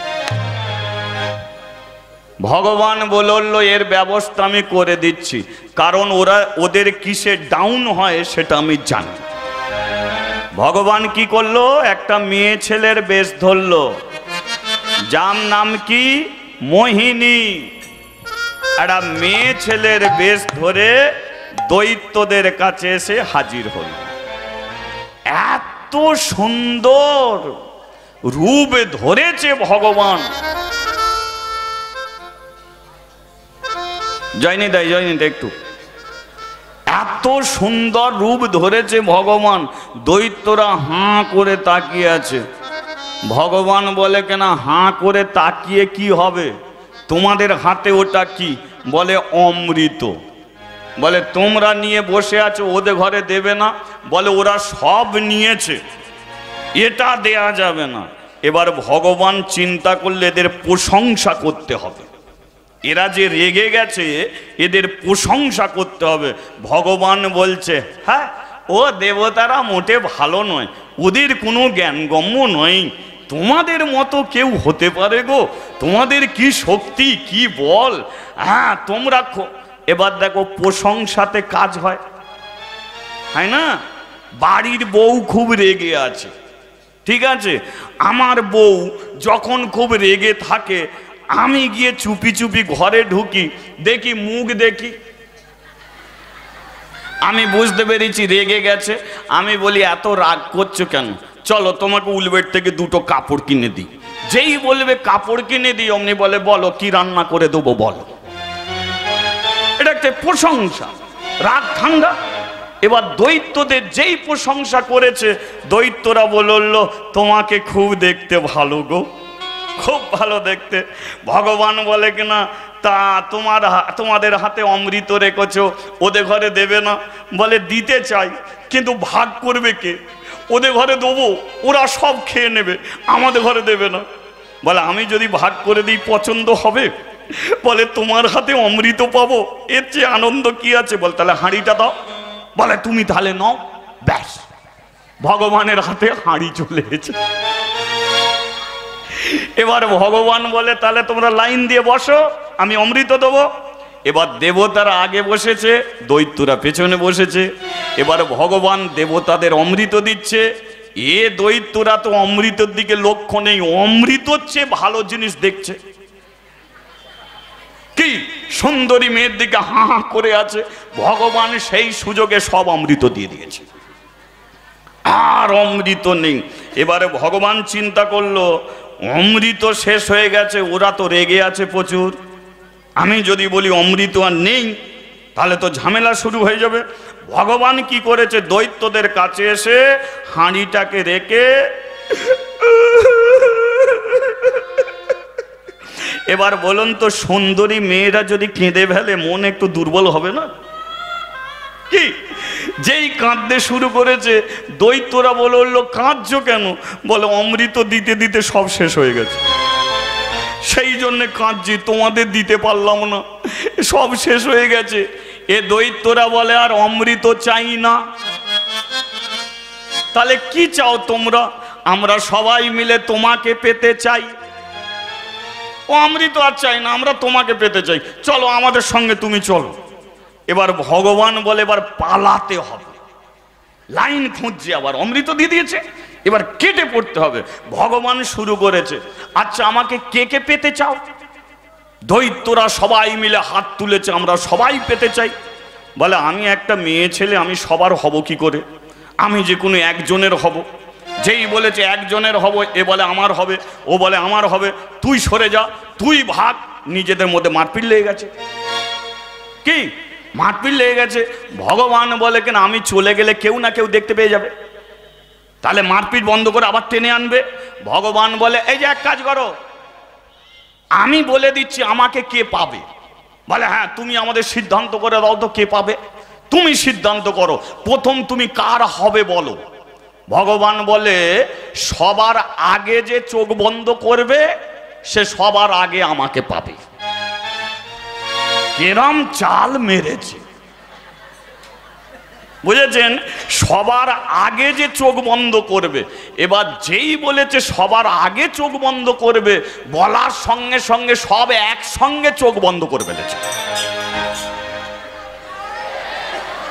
ভগবান বলল এর ব্যবস্থা আমি করে দিচ্ছি, কারণ ওদের কিসে ডাউন হয় সেটা আমি জানি। ভগবান কি করলো? একটা মেয়ে ছেলের বেশ ধরলো, যার নাম কি? মোহিনী। একটা মেয়ে ছেলের বেশ ধরে দৈত্যদের কাছে এসে হাজির হল। এত সুন্দর রূপ ধরেছে ভগবান। জয়নি দেয়, জয়নি দেয় একটু। এত সুন্দর রূপ ধরেছে ভগবান, দৈত্যরা হাঁ করে তাকিয়ে আছে। ভগবান বলে, কেন হাঁ করে তাকিয়ে কি হবে? তোমাদের হাতে ওটা কি? বলে অমৃত। বলে তোমরা নিয়ে বসে আছো, ওদের ঘরে দেবে না? বলে ওরা সব নিয়েছে, এটা দেয়া যাবে না। এবার ভগবান চিন্তা করলে এদের প্রশংসা করতে হবে, এরা যে রেগে গেছে এদের প্রশংসা করতে হবে। ভগবান বলছে, হ্যাঁ ও দেবতারা মোটে ভালো নয়, ওদের কোনো জ্ঞানগম্য নয়, তোমাদের মতো কেউ হতে পারে গো? তোমাদের কি শক্তি, কি বল, হ্যাঁ তোমরা। এবার দেখো প্রশংসাতে কাজ হয়, হয় না? বাড়ির বউ খুব রেগে আছে, ঠিক আছে, আমার বউ যখন খুব রেগে থাকে আমি গিয়ে চুপি চুপি ঘরে ঢুকি, দেখি মুখ দেখি, আমি বুঝতে পেরেছি রেগে গেছে। আমি বলি এত রাগ করছো কেন? চলো তোমাকে উলবেট থেকে দুটো কাপড় কিনে দিই। যেই বলবে কাপড় কিনে দিই অমনি বলে বলো কি রান্না করে দেবো বলো। এটা একটা প্রশংসা, রাগ ঠান্ডা। এবার দৈত্যদের যেই প্রশংসা করেছে, দৈত্যরা বলল তোমাকে খুব দেখতে ভালো গো, খুব ভালো দেখতে। ভগবান বলে কিনা তা তোমাদের হাতে অমৃত রেখেছো, ওদের ঘরে দেবে না? বলে দিতে চাই, কিন্তু ভাগ করবে কে? ওদের ঘরে দেবো, ওরা সব খেয়ে নেবে, আমাদের ঘরে দেবে না। বলে আমি যদি ভাগ করে দিই পছন্দ হবে? বলে তোমার হাতে অমৃত পাবো, এর চেয়ে আনন্দ কি আছে? বল তাহলে হাঁড়িটা দাও। বলে তুমি তাহলে নাও। ব্যাস, ভগবানের হাতে হাঁড়ি চলে গেছে। এবার ভগবান বলে তাহলে তোমরা লাইন দিয়ে বসো, আমি অমৃত দেবো। এবার দেবতারা আগে বসেছে, দৈত্যরা পেছনে বসেছে। এবার ভগবান দেবতাদের অমৃত দিচ্ছে। দৈত্যরা তো অমৃতের দিকে লক্ষ্য নেই, অমৃতর চেয়ে ভালো জিনিস দেখছে। কি সুন্দরী মেয়ের দিকে হাঁ হাঁ করে আছে, ভগবান সেই সুযোগে সব অমৃত দিয়ে দিয়েছে, আর অমৃত নেই। এবারে ভগবান চিন্তা করলো অমৃত শেষ হয়ে গেছে, ওরা তো রেগে আছে প্রচুর, আমি যদি বলি অমৃত আর নেই তাহলে তো ঝামেলা শুরু হয়ে যাবে। ভগবান কি করেছে? দৈত্যদের কাছে এসে হাঁড়িটাকে রেখে এবার বলুন তো, সুন্দরী মেয়েরা যদি কেঁদে ফেলে মন একটু দুর্বল হবে না? কি যেই কাঁদতে শুরু করেছে, দৈত্যরা বলল কাঁদছো কেন? বলে অমৃত দিতে দিতে সব শেষ হয়ে গেছে, সেই জন্য কাঁদছি, তোমাদের দিতে পারলাম না, সব শেষ হয়ে গেছে। দৈত্যরা বলে আর অমৃত চাই না। তাহলে কি চাও তোমরা? আমরা সবাই মিলে তোমাকে পেতে চাই। ও অমৃত আর চাই না, আমরা তোমাকে পেতে চাই, চলো আমাদের সঙ্গে তুমি চলো। এবার ভগবান বলে এবার পালাতে হবে, লাইন খুঁজছে, আবার অমৃত দিয়ে দিয়েছে, এবার কেটে পড়তে হবে। ভগবান শুরু করেছে, আচ্ছা আমাকে কে কে পেতে চাও? দৈত্যরা সবাই মিলে হাত তুলেছে, আমরা সবাই পেতে চাই। বলে আমি একটা মেয়ে ছেলে, আমি সবার হব কি করে? আমি যে কোনো একজনের হব। যেই বলেছে একজনের হব, এ বলে আমার হবে, ও বলে আমার হবে, তুই সরে যা, তুই ভাগ। নিজেদের মধ্যে মারপিট লেগে গেছে। কি মারপিট লেগে গেছে। ভগবান বলে কেন আমি চলে গেলে কেউ না কেউ দেখতে পেয়ে যাবে, তাহলে মারপিট বন্ধ করে আবার টেনে আনবে। ভগবান বলে এই যে এক কাজ করো, আমি বলে দিচ্ছি আমাকে কে পাবে। বলে হ্যাঁ তুমি আমাদের সিদ্ধান্ত করে দাও তো কে পাবে, তুমি সিদ্ধান্ত করো, প্রথম তুমি কার হবে বলো। ভগবান বলে সবার আগে যে চোখ বন্ধ করবে সে সবার আগে আমাকে পাবে। কেরম চাল মেরেছে বুঝেছেন? সবার আগে যে চোখ বন্ধ করবে, এবার যেই বলেছে সবার আগে চোখ বন্ধ করবে, বলার সঙ্গে সঙ্গে সব একসঙ্গে চোখ বন্ধ করে ফেলেছে।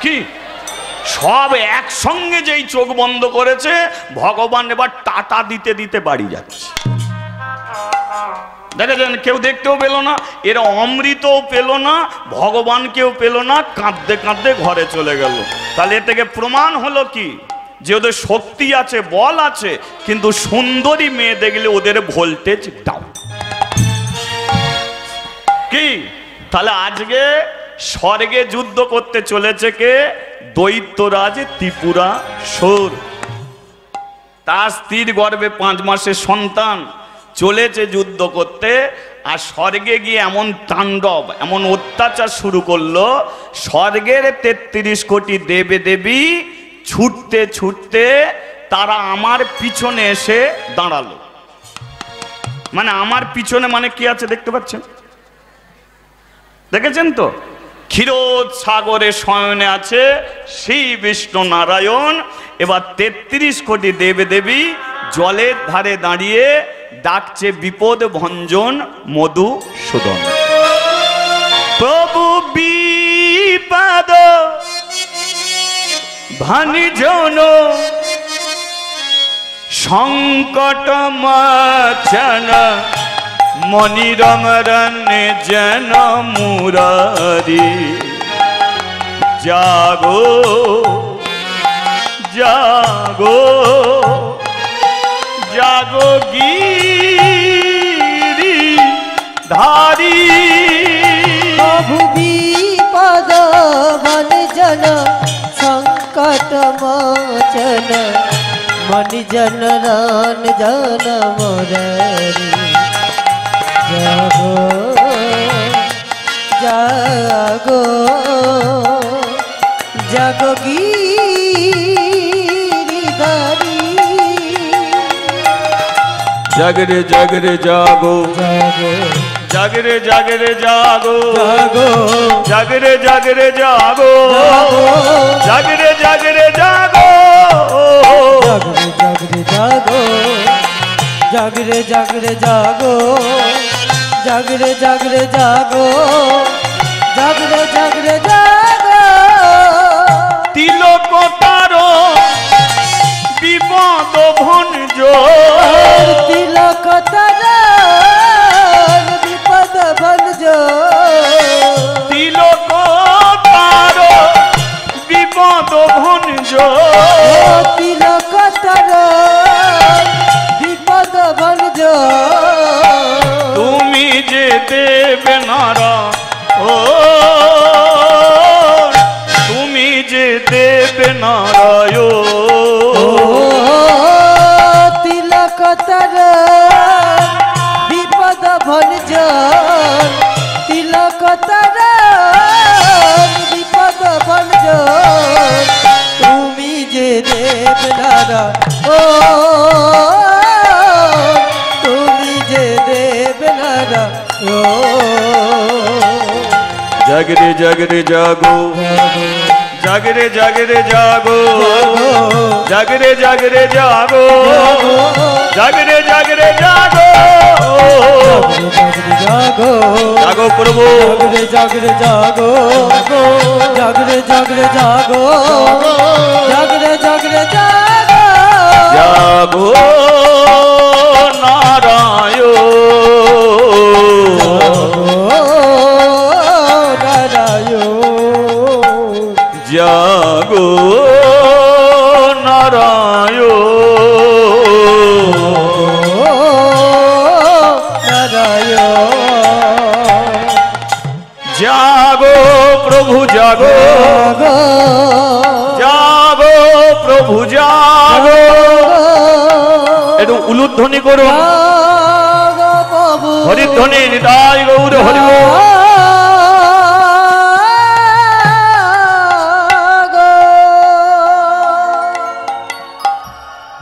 কি সব একসঙ্গে যেই চোখ বন্ধ করেছে, ভগবান এবার টাটা দিতে দিতে বাড়ি যাচ্ছে। দেখেছেন, কেউ দেখতেও পেল না, এরা অমৃতও পেল না, ভগবানকেও পেল না, কাঁদতে কাঁদতে ঘরে চলে গেল। তাহলে এ থেকে প্রমাণ হলো কি, যে ওদের শক্তি আছে, বল আছে, কিন্তু সুন্দরী মেয়ে দেখলে ওদের ভোল্টেজ ডাউন। কি তাহলে আজকে স্বর্গে যুদ্ধ করতে চলেছে কে? দৈত্যরাজ ত্রিপুরাসুর। তার স্ত্রীর গর্ভে 5 মাসের সন্তান, চলেছে যুদ্ধ করতে। আর স্বর্গে গিয়ে এমন তাণ্ডব, এমন অত্যাচার শুরু করলো, স্বর্গের 33 কোটি দেবে দেবী ছুটতে ছুটতে তারা আমার পিছনে এসে দাঁড়ালো। মানে আমার পিছনে মানে কি আছে দেখতে পাচ্ছেন? দেখেছেন তো? ক্ষীরোদ সাগরে শয়নে আছে শ্রী বিষ্ণু নারায়ণ। এবার 33 কোটি দেবে দেবী জলের ধারে দাঁড়িয়ে ডাকছে বিপদ ভঞ্জন মধুসূদন। প্রভু বিপদ ভানিজন সংকট মোচন মণিরমরণ্যে যেন মুরারি। জাগো জাগো জাগো গিরি ধারি। প্রভু বিপদ ভঞ্জন সংকট মোচন মণিজন রঞ্জন মুরারি। জাগো জাগো জাগো গিরিধারী। জাগরে জাগরে জাগো জাগো জাগরে জাগরে জাগো জাগো জাগরে জাগরে জাগো জাগরে জাগরে জাগো জাগরে জাগরে জাগো জাগরে জাগরে জাগো জাগরে জাগরে জাগো জাগরে জাগরে জাগো। তিলক তারো বিপদ ভঞ্জ তিলক তারার বিপদ ভঞ্জ। তিলক তারো বিপদ ভঞ্জ তিলক তারার বিপদ ভঞ্জ। তুমি যে দেবে নারা ও তুমি যে দেবে নারায়ণ। তিলক তারার বিপদ ভঞ্জন তিলক তারার বিপদ ভঞ্জন। তুমি যে দেবনারা ও তুমি যে দেবনারা ও। জাগরে জাগরে জাগো জাগরে জাগরে জাগো জাগরে জাগরে জাগো জাগরে জাগরে জাগো জাগো জাগো প্রভু জাগরে জাগরে জাগো জাগরে জাগরে জাগো জাগরে জাগরে জাগো জাগো নারায়ণ জাগো নারায়ণ জাগো প্রভু জাগো, জাগো প্রভু জাগো। একটু উলুধ্বনি করুন, হরিধ্বনি নিতাই গৌর হরি বল।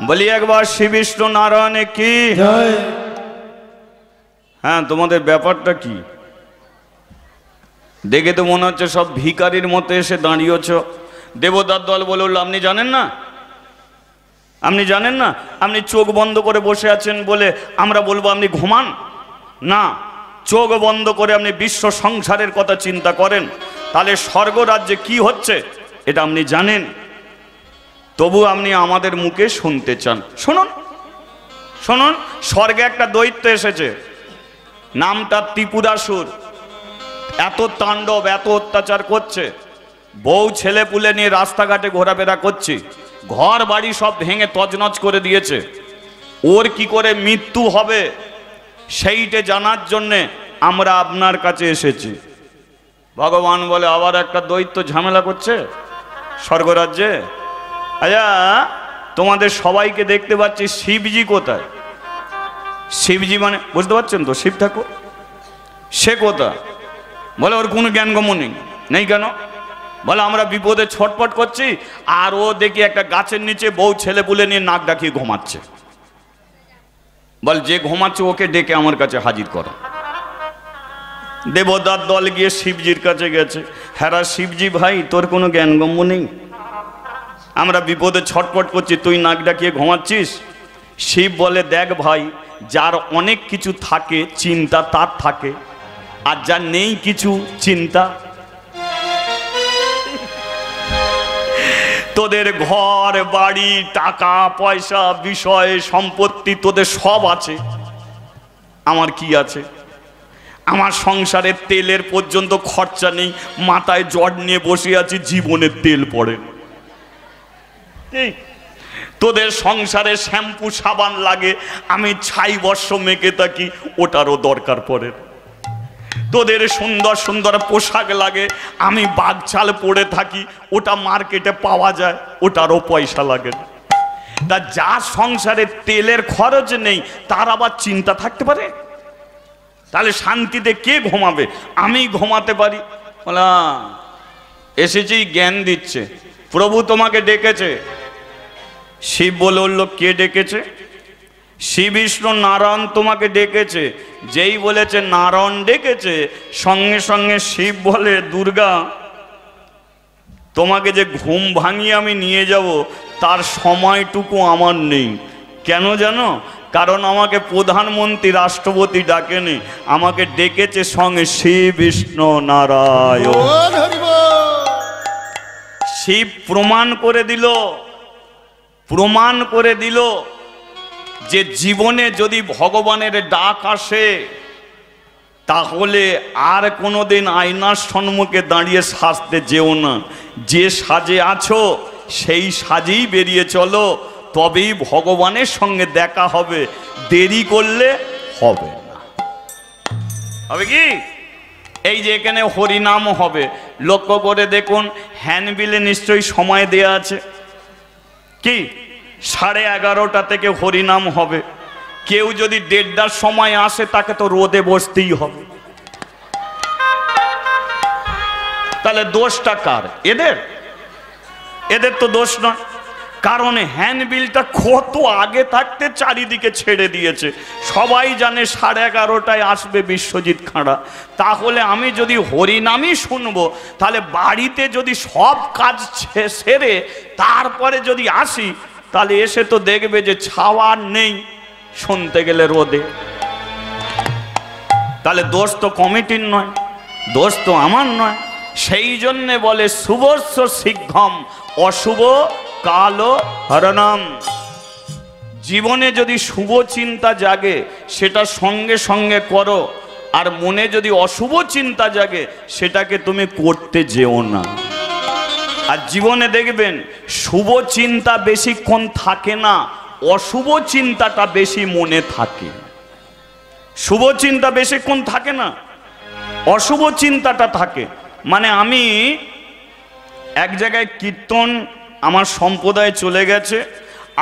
বলি একবার শ্রী বিষ্ণু নারায়ণে কি জয়। হ্যাঁ, তোমাদের ব্যাপারটা কি? দেখে তো মনে হচ্ছে সব ভিখারির মতো এসে দাঁড়িয়েছ। দেবতার দল বলে উঠল, আপনি জানেন না, আপনি জানেন না, আপনি চোখ বন্ধ করে বসে আছেন বলে আমরা বলবো আপনি ঘুমান না। চোখ বন্ধ করে আপনি বিশ্ব সংসারের কথা চিন্তা করেন, তাহলে স্বর্গ রাজ্যে কি হচ্ছে এটা আপনি জানেন। তবু আপনি আমাদের মুখে শুনতে চান। শুনুন শুনুন, স্বর্গে একটা দৈত্য এসেছে, নামটা ত্রিপুরাসুর। এত তাণ্ডব, এত অত্যাচার করছে, বউ ছেলে পুলে নিয়ে রাস্তাঘাটে ঘোরাফেরা করছে, ঘর বাড়ি সব ভেঙে তছনছ করে দিয়েছে। ওর কি করে মৃত্যু হবে সেইটা জানার জন্যে আমরা আপনার কাছে এসেছি। ভগবান বলে, আবার একটা দৈত্য ঝামেলা করছে স্বর্গরাজ্যে। আচ্ছা, তোমাদের সবাইকে দেখতে পাচ্ছি, শিবজি কোথায়? শিবজি মানে বুঝতে পারছেন তো, শিব ঠাকুর, সে কোথায়? বলে ওর কোনো জ্ঞানগম্য নেই। কেন? বলে আমরা বিপদে ছটপট করছি, আর ও দেখি একটা গাছের নিচে বউ ছেলে পুলে নিয়ে নাক ডাকিয়ে ঘুমাচ্ছে। বল, যে ঘুমাচ্ছে ওকে ডেকে আমার কাছে হাজির করো। দেবতার দল গিয়ে শিবজির কাছে গেছে। হ্যাঁ শিবজি ভাই, তোর কোনো জ্ঞানগম্য নেই, আমরা বিপদে ছটপট করছি, তুই নাক ডাকিয়ে ঘুমাচ্ছিস। শিব বলে, দেখ ভাই, যার অনেক কিছু থাকে চিন্তা তার থাকে, আর যার নেই কিছু চিন্তা। তোদের ঘর বাড়ি টাকা পয়সা বিষয় সম্পত্তি তোদের সব আছে, আমার কি আছে? আমার সংসারে তেলের পর্যন্ত খরচা নেই, মাথায় জট নিয়ে বসে আছি, জীবনের তেল পড়ে। তোদের সংসারে শ্যাম্পু সাবান লাগে, আমি ছাই বর্ষ মেখে থাকি, ওটারও দরকার পড়ে। তোদের সুন্দর সুন্দর পোশাক লাগে, আমি বাগচাল পরে থাকি, ওটা মার্কেটে পাওয়া যায়, ওটারও পয়সা লাগে। তা যার সংসারে তেলের খরচ নেই তার আবার চিন্তা থাকতে পারে? তাহলে শান্তিতে কে ঘুমাবে? আমি ঘুমাতে পারি। বলা এসেছি জ্ঞান দিচ্ছে, প্রভু তোমাকে ডেকেছে। শিব বলে উঠল, কে ডেকেছে? শ্রী বিষ্ণু নারায়ণ তোমাকে ডেকেছে। যেই বলেছে নারায়ণ ডেকেছে, সঙ্গে সঙ্গে শিব বলে, দুর্গা তোমাকে যে ঘুম ভাঙিয়ে আমি নিয়ে যাব তার সময়টুকু আমার নেই। কেন জানো? কারণ আমাকে প্রধানমন্ত্রী রাষ্ট্রপতি ডাকেনি, আমাকে ডেকেছে সঙ্গে শ্রী বিষ্ণু নারায়ণ। শিব প্রমাণ করে দিল যে জীবনে যদি ভগবানের ডাক আসে তাহলে আর কোনোদিন আয়নার সম্মুখে দাঁড়িয়ে সাজতে যেও না। যে সাজে আছো সেই সাজেই বেরিয়ে চলো, তবেই ভগবানের সঙ্গে দেখা হবে। দেরি করলে হবে না। হবে কি? এই যে এখানে হরিনাম হবে, লক্ষ্য করে দেখুন, হ্যান্ডবিলে নিশ্চয়ই সময় দেয়া আছে। কি 11:30 থেকে হরিনাম হবে। কেউ যদি 1:30টার সময় আসে তাকে তো রোদে বসতেই হবে। তাহলে দোষটা কার? এদের তো দোষ নয়, কারণ হ্যান্ডবিলটা কত আগে থাকতে চারিদিকে ছেড়ে দিয়েছে। সবাই জানে 11:30টায় আসবে বিশ্বজিৎ খাঁড়া। তাহলে আমি যদি হরিনামই শুনবো, তাহলে বাড়িতে যদি সব কাজ সেরে তারপরে যদি আসি, তাহলে এসে তো দেখবে যে ছাওয়া নেই, শুনতে গেলে রোদে। তাহলে দোষ তো কমিটির নয়, দোষ তো আমার নয়। সেই জন্যে বলে শুভস্য শীঘ্রম অশুভ কালো হরণম। জীবনে যদি শুভ চিন্তা জাগে সেটা সঙ্গে সঙ্গে করো, আর মনে যদি অশুভ চিন্তা জাগে সেটাকে তুমি করতে যেও না। আর জীবনে দেখবেন শুভ চিন্তা বেশিক্ষণ থাকে না, অশুভ চিন্তাটা বেশি মনে থাকে। শুভ চিন্তা বেশিক্ষণ থাকে না, অশুভ চিন্তাটা থাকে। মানে আমি এক জায়গায় কীর্তন আমার সম্প্রদায় চলে গেছে,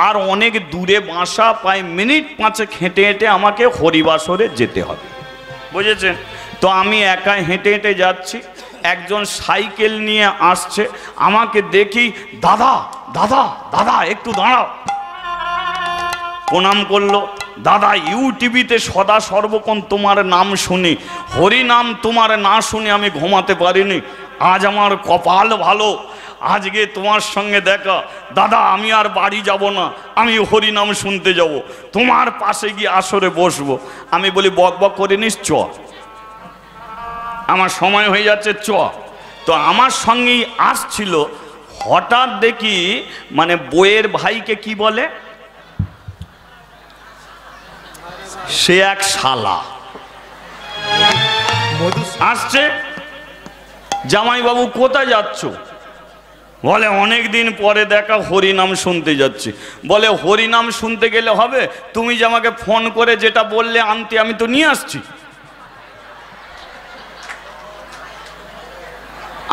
আর অনেক দূরে বাসা, প্রায় মিনিট 5 হেঁটে হেঁটে আমাকে হরিবাসরে যেতে হবে, বুঝেছেন? তো আমি একা হেঁটে হেঁটে যাচ্ছি, একজন সাইকেল নিয়ে আসছে, আমাকে দেখি, দাদা দাদা দাদা একটু দাঁড়াও। প্রণাম করলো। দাদা, ইউটিভিতে সদা সর্বক্ষণ তোমার নাম শুনি, হরি নাম তোমার না শুনে আমি ঘুমাতে পারিনি, আজ আমার কপাল ভালো, আজকে তোমার সঙ্গে দেখা। দাদা, আমি আর বাড়ি যাব না, আমি হরি নাম শুনতে যাব, তোমার পাশে গিয়ে আসরে বসবো। আমি বলি, বক বক করে নিস, চ, আমার সময় হয়ে যাচ্ছে, চ। তো আমার সঙ্গেই আসছিল, হঠাৎ দেখি মানে বইয়ের ভাইকে কি বলে, সে এক শালা আসছে। জামাইবাবু কোথায় যাচ্ছ? বলে অনেক দিন পরে দেখা, হরিনাম শুনতে যাচ্ছি। বলে হরিনাম শুনতে গেলে হবে? তুমি যে আমাকে ফোন করে যেটা বললে আনতে, আমি তো নিয়ে আসছি।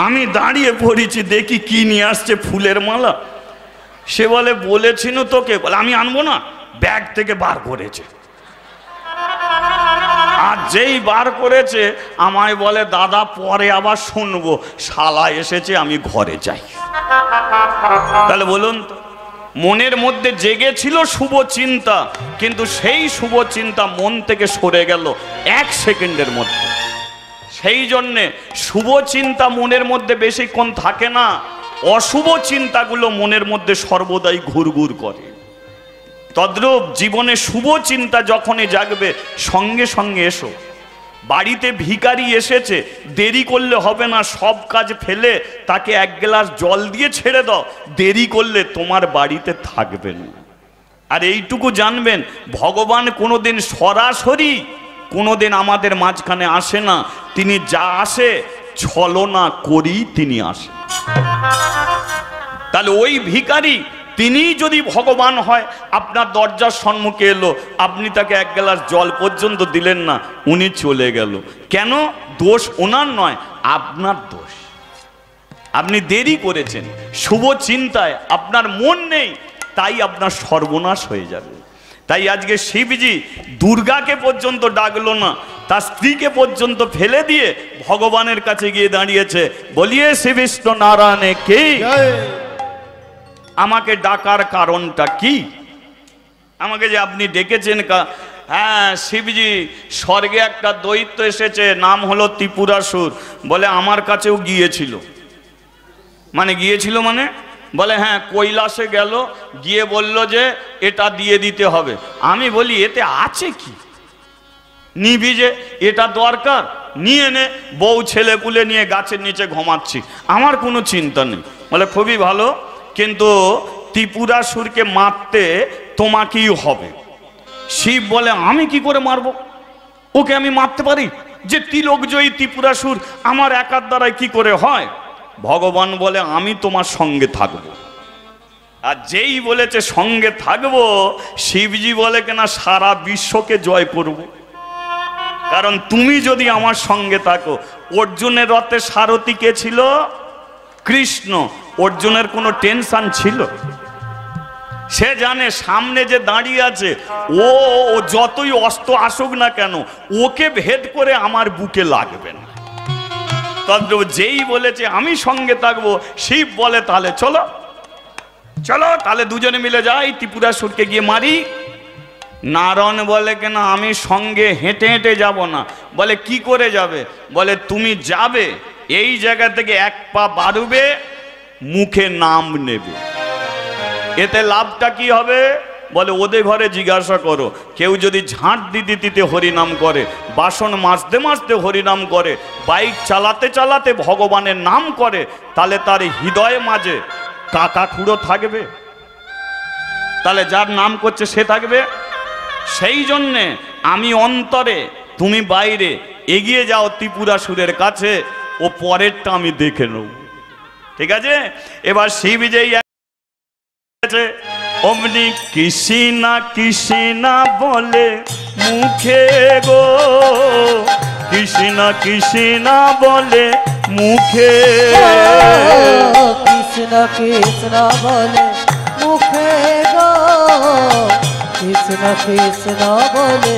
আমি দাঁড়িয়ে পড়েছি, দেখি কি নিয়ে আসছে, ফুলের মালা। সে বলে বলেছিল তোকে, বলে আমি আনবো না, ব্যাগ থেকে বার করেছে। আর যেই বার করেছে আমায় বলে, দাদা পরে আবার শুনবো, শালা এসেছে, আমি ঘরে যাই। তাহলে বলুন তো, মনের মধ্যে জেগেছিল শুভ চিন্তা, কিন্তু সেই শুভ চিন্তা মন থেকে সরে গেল 1 সেকেন্ডের মধ্যে। সেই জন্যে শুভ চিন্তা মনের মধ্যে বেশিক্ষণ থাকে না, অশুভ চিন্তাগুলো মনের মধ্যে সর্বদাই ঘুরঘুর করে। তদ্রূপ জীবনে শুভ চিন্তা যখনই জাগবে, সঙ্গে সঙ্গে এসো। বাড়িতে ভিখারি এসেছে, দেরি করলে হবে না, সব কাজ ফেলে তাকে 1 গ্লাস জল দিয়ে ছেড়ে দাও, দেরি করলে তোমার বাড়িতে থাকবে না। আর এইটুকু জানবেন, ভগবান কোনোদিন সরাসরি কোনোদিন আমাদের মাঝখানে আসে না, তিনি যা আসে ছলনা করি তিনি আসে। তাহলে ওই ভিখারি তিনি যদি ভগবান হয়, আপনার দরজার সম্মুখে এলো, আপনি তাকে 1 গ্লাস জল পর্যন্ত দিলেন না, উনি চলে গেল। কেন? দোষ ওনার নয়, আপনার দোষ। আপনি দেরি করেছেন, শুভ চিন্তায় আপনার মন নেই, তাই আপনার সর্বনাশ হয়ে যাবে। তাই আজকে শিবজি দুর্গাকে পর্যন্ত ডাকলো না, তার স্ত্রীকে পর্যন্ত ফেলে দিয়ে ভগবানের কাছে গিয়ে দাঁড়িয়েছে, বলিয়ে শ্রী বিষ্ণু নারায়ণে কি। আমাকে ডাকার কারণটা কি? আমাকে যে আপনি ডেকেছেন, হ্যাঁ শিবজি, স্বর্গে একটা দৈত্য এসেছে, নাম হলো ত্রিপুরাসুর, বলে আমার কাছেও গিয়েছিল। মানে গিয়েছিল মানে? বলে হ্যাঁ, কৈলাসে গেল, গিয়ে বলল যে এটা দিয়ে দিতে হবে। আমি বলি এতে আছে কি, নিবি যে, এটা দরকার, নিয়ে নে, বউ ছেলে পুলে নিয়ে গাছের নিচে ঘুমাচ্ছি, আমার কোনো চিন্তা নেই। বলে খুবই ভালো, কিন্তু ত্রিপুরাসুরকে মারতে তোমাকেই হবে। শিব বলে আমি কি করে মারবো, ওকে আমি মারতে পারি? যে তিলকজয়ী ত্রিপুরাসুর আমার একার দ্বারাই কি করে হয়? ভগবান বলে আমি তোমার সঙ্গে থাকবো। আর যেই বলেছে সঙ্গে থাকবো, শিবজি বলে কেনা সারা বিশ্বকে জয় করব। কারণ তুমি যদি আমার সঙ্গে থাকো। অর্জুনের রথে সারথি কে ছিল? কৃষ্ণ। অর্জুনের কোনো টেনশন ছিল? সে জানে সামনে যে দাঁড়িয়ে আছে, ও যতই অস্ত্র আসুক না কেন, ওকে ভেদ করে আমার বুকে লাগবে না। যেই বলেছে আমি সঙ্গে থাকবো, শিব বলে তাহলে চলো চলো, তাহলে দুজনে মিলে যাই, ত্রিপুরাসুরকে গিয়ে মারি। নারায়ণ বলে কেন আমি সঙ্গে হেঁটে হেঁটে যাব না। বলে কি করে যাবে? বলে তুমি যাবে, এই জায়গা থেকে 1 পা বাড়বে, মুখে নাম নেবে, এতে লাভটা কি হবে? বলে ওদের ঘরে জিজ্ঞাসা করো, কেউ যদি ঝাঁট দিতে দিতে হরিনাম করে, বাসন মাজতে মাজতে হরিনাম করে, বাইক চালাতে চালাতে ভগবানের নাম করে, তাহলে তার হৃদয়ে মাঝে কাকা খুঁড়ো থাকবে? তাহলে যার নাম করছে সে থাকবে? সেই জন্যে আমি অন্তরে, তুমি বাইরে, এগিয়ে যাও ত্রিপুরাসুরের কাছে, ও পরেরটা আমি দেখে নেব। ঠিক আছে? এবার শিব যেই অমনি কৃষ্ণা কৃষ্ণা বলে মুখে গো, কৃষ্ণা কৃষ্ণা বলে মুখে কৃষ্ণ কৃষ্ণ বলে মুখে গো কৃষ্ণ কৃষ্ণ বলে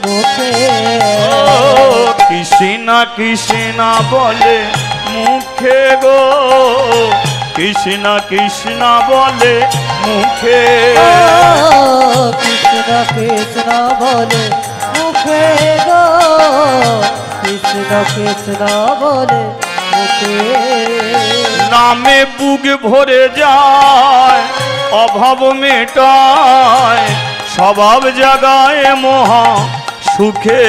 মুখে কৃষ্ণ কৃষ্ণ বলে মুখে গো কৃষ্ণ কৃষ্ণ বলে মুখে কৃষ্ণ কৃষ্ণ বলে মুখে গো কৃষ্ণ কৃষ্ণ বলে মুখে নামে বুক ভরে যায় অভাব মেটায় স্বভাব জাগায় মহা সুখে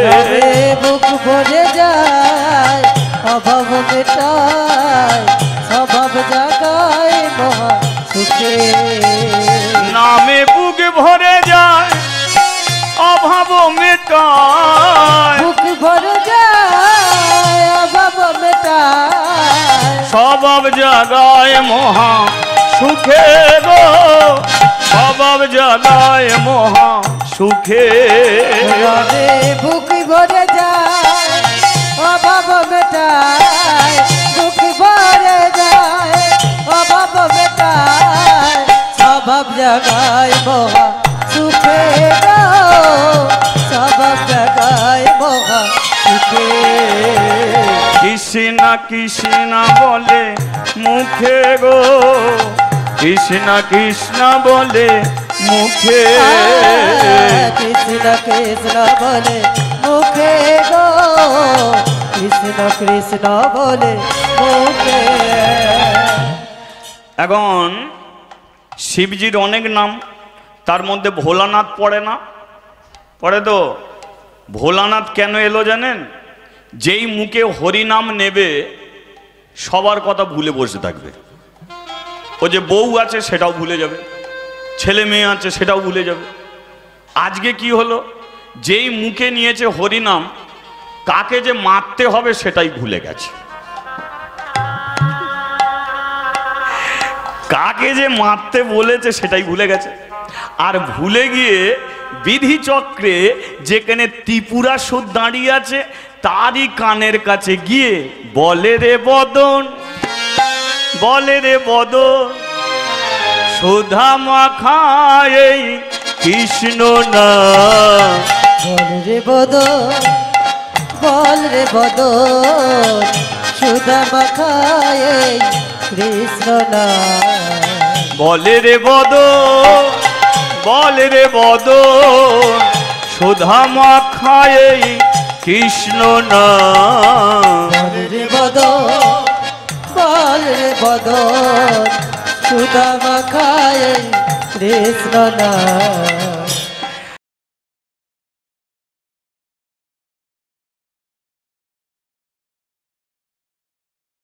তবে বুক ভরে যায় অভাব মেটায় স্বভাব জাগায় মহা সুখে নামে বুক ভরে যায় অভাব মেটায় বুক ভরে যায় অভাব মেটায় স্বভাব জাগায় মহা সুখে গো স্বভাব জাগায় মহা সুখে তবে বুক ভরে যায় অভাব মেটায় বুক ভরে যায় অভাব মেটায় স্বভাব জাগায় মহা সুখে গো স্বভাব জাগায় মহা সুখে কৃষ্ণ কৃষ্ণ বলে মুখে গো কৃষ্ণ কৃষ্ণ বলে মুখে কৃষ্ণ কৃষ্ণ বলে মুখে গো কৃষ্ণ কৃষ্ণ বলে মুখে এখন শিবজির অনেক নাম, তার মধ্যে ভোলানাথ পড়ে না? পড়ে তো। ভোলানাথ কেন এলো জানেন? যেই মুখে হরিনাম নেবে সবার কথা ভুলে বসে থাকবে। ও যে বউ আছে সেটাও ভুলে যাবে, ছেলে মেয়ে আছে সেটাও ভুলে যাবে। আজকে কি হলো, যেই মুখে নিয়েছে হরিনাম কাকে যে মারতে হবে সেটাই ভুলে গেছে। কাকে যে মারতে বলেছে সেটাই ভুলে গেছে। আর ভুলে গিয়ে বিধি চক্রে যেখানে ত্রিপুরাসুর দাঁড়িয়ে আছে তারই কানের কাছে গিয়ে বলে রে বদন, বলে রে বদন সুধা মাখায় কৃষ্ণ না। বল রে বদন, বল রে বদন সুধা মাখায় কৃষ্ণ না। বলে রে বদন, বলে রে বদন সুধা মাখায় কৃষ্ণ না। বল রে বদন, বল রে বদন সুধা মাখায় কৃষ্ণ না।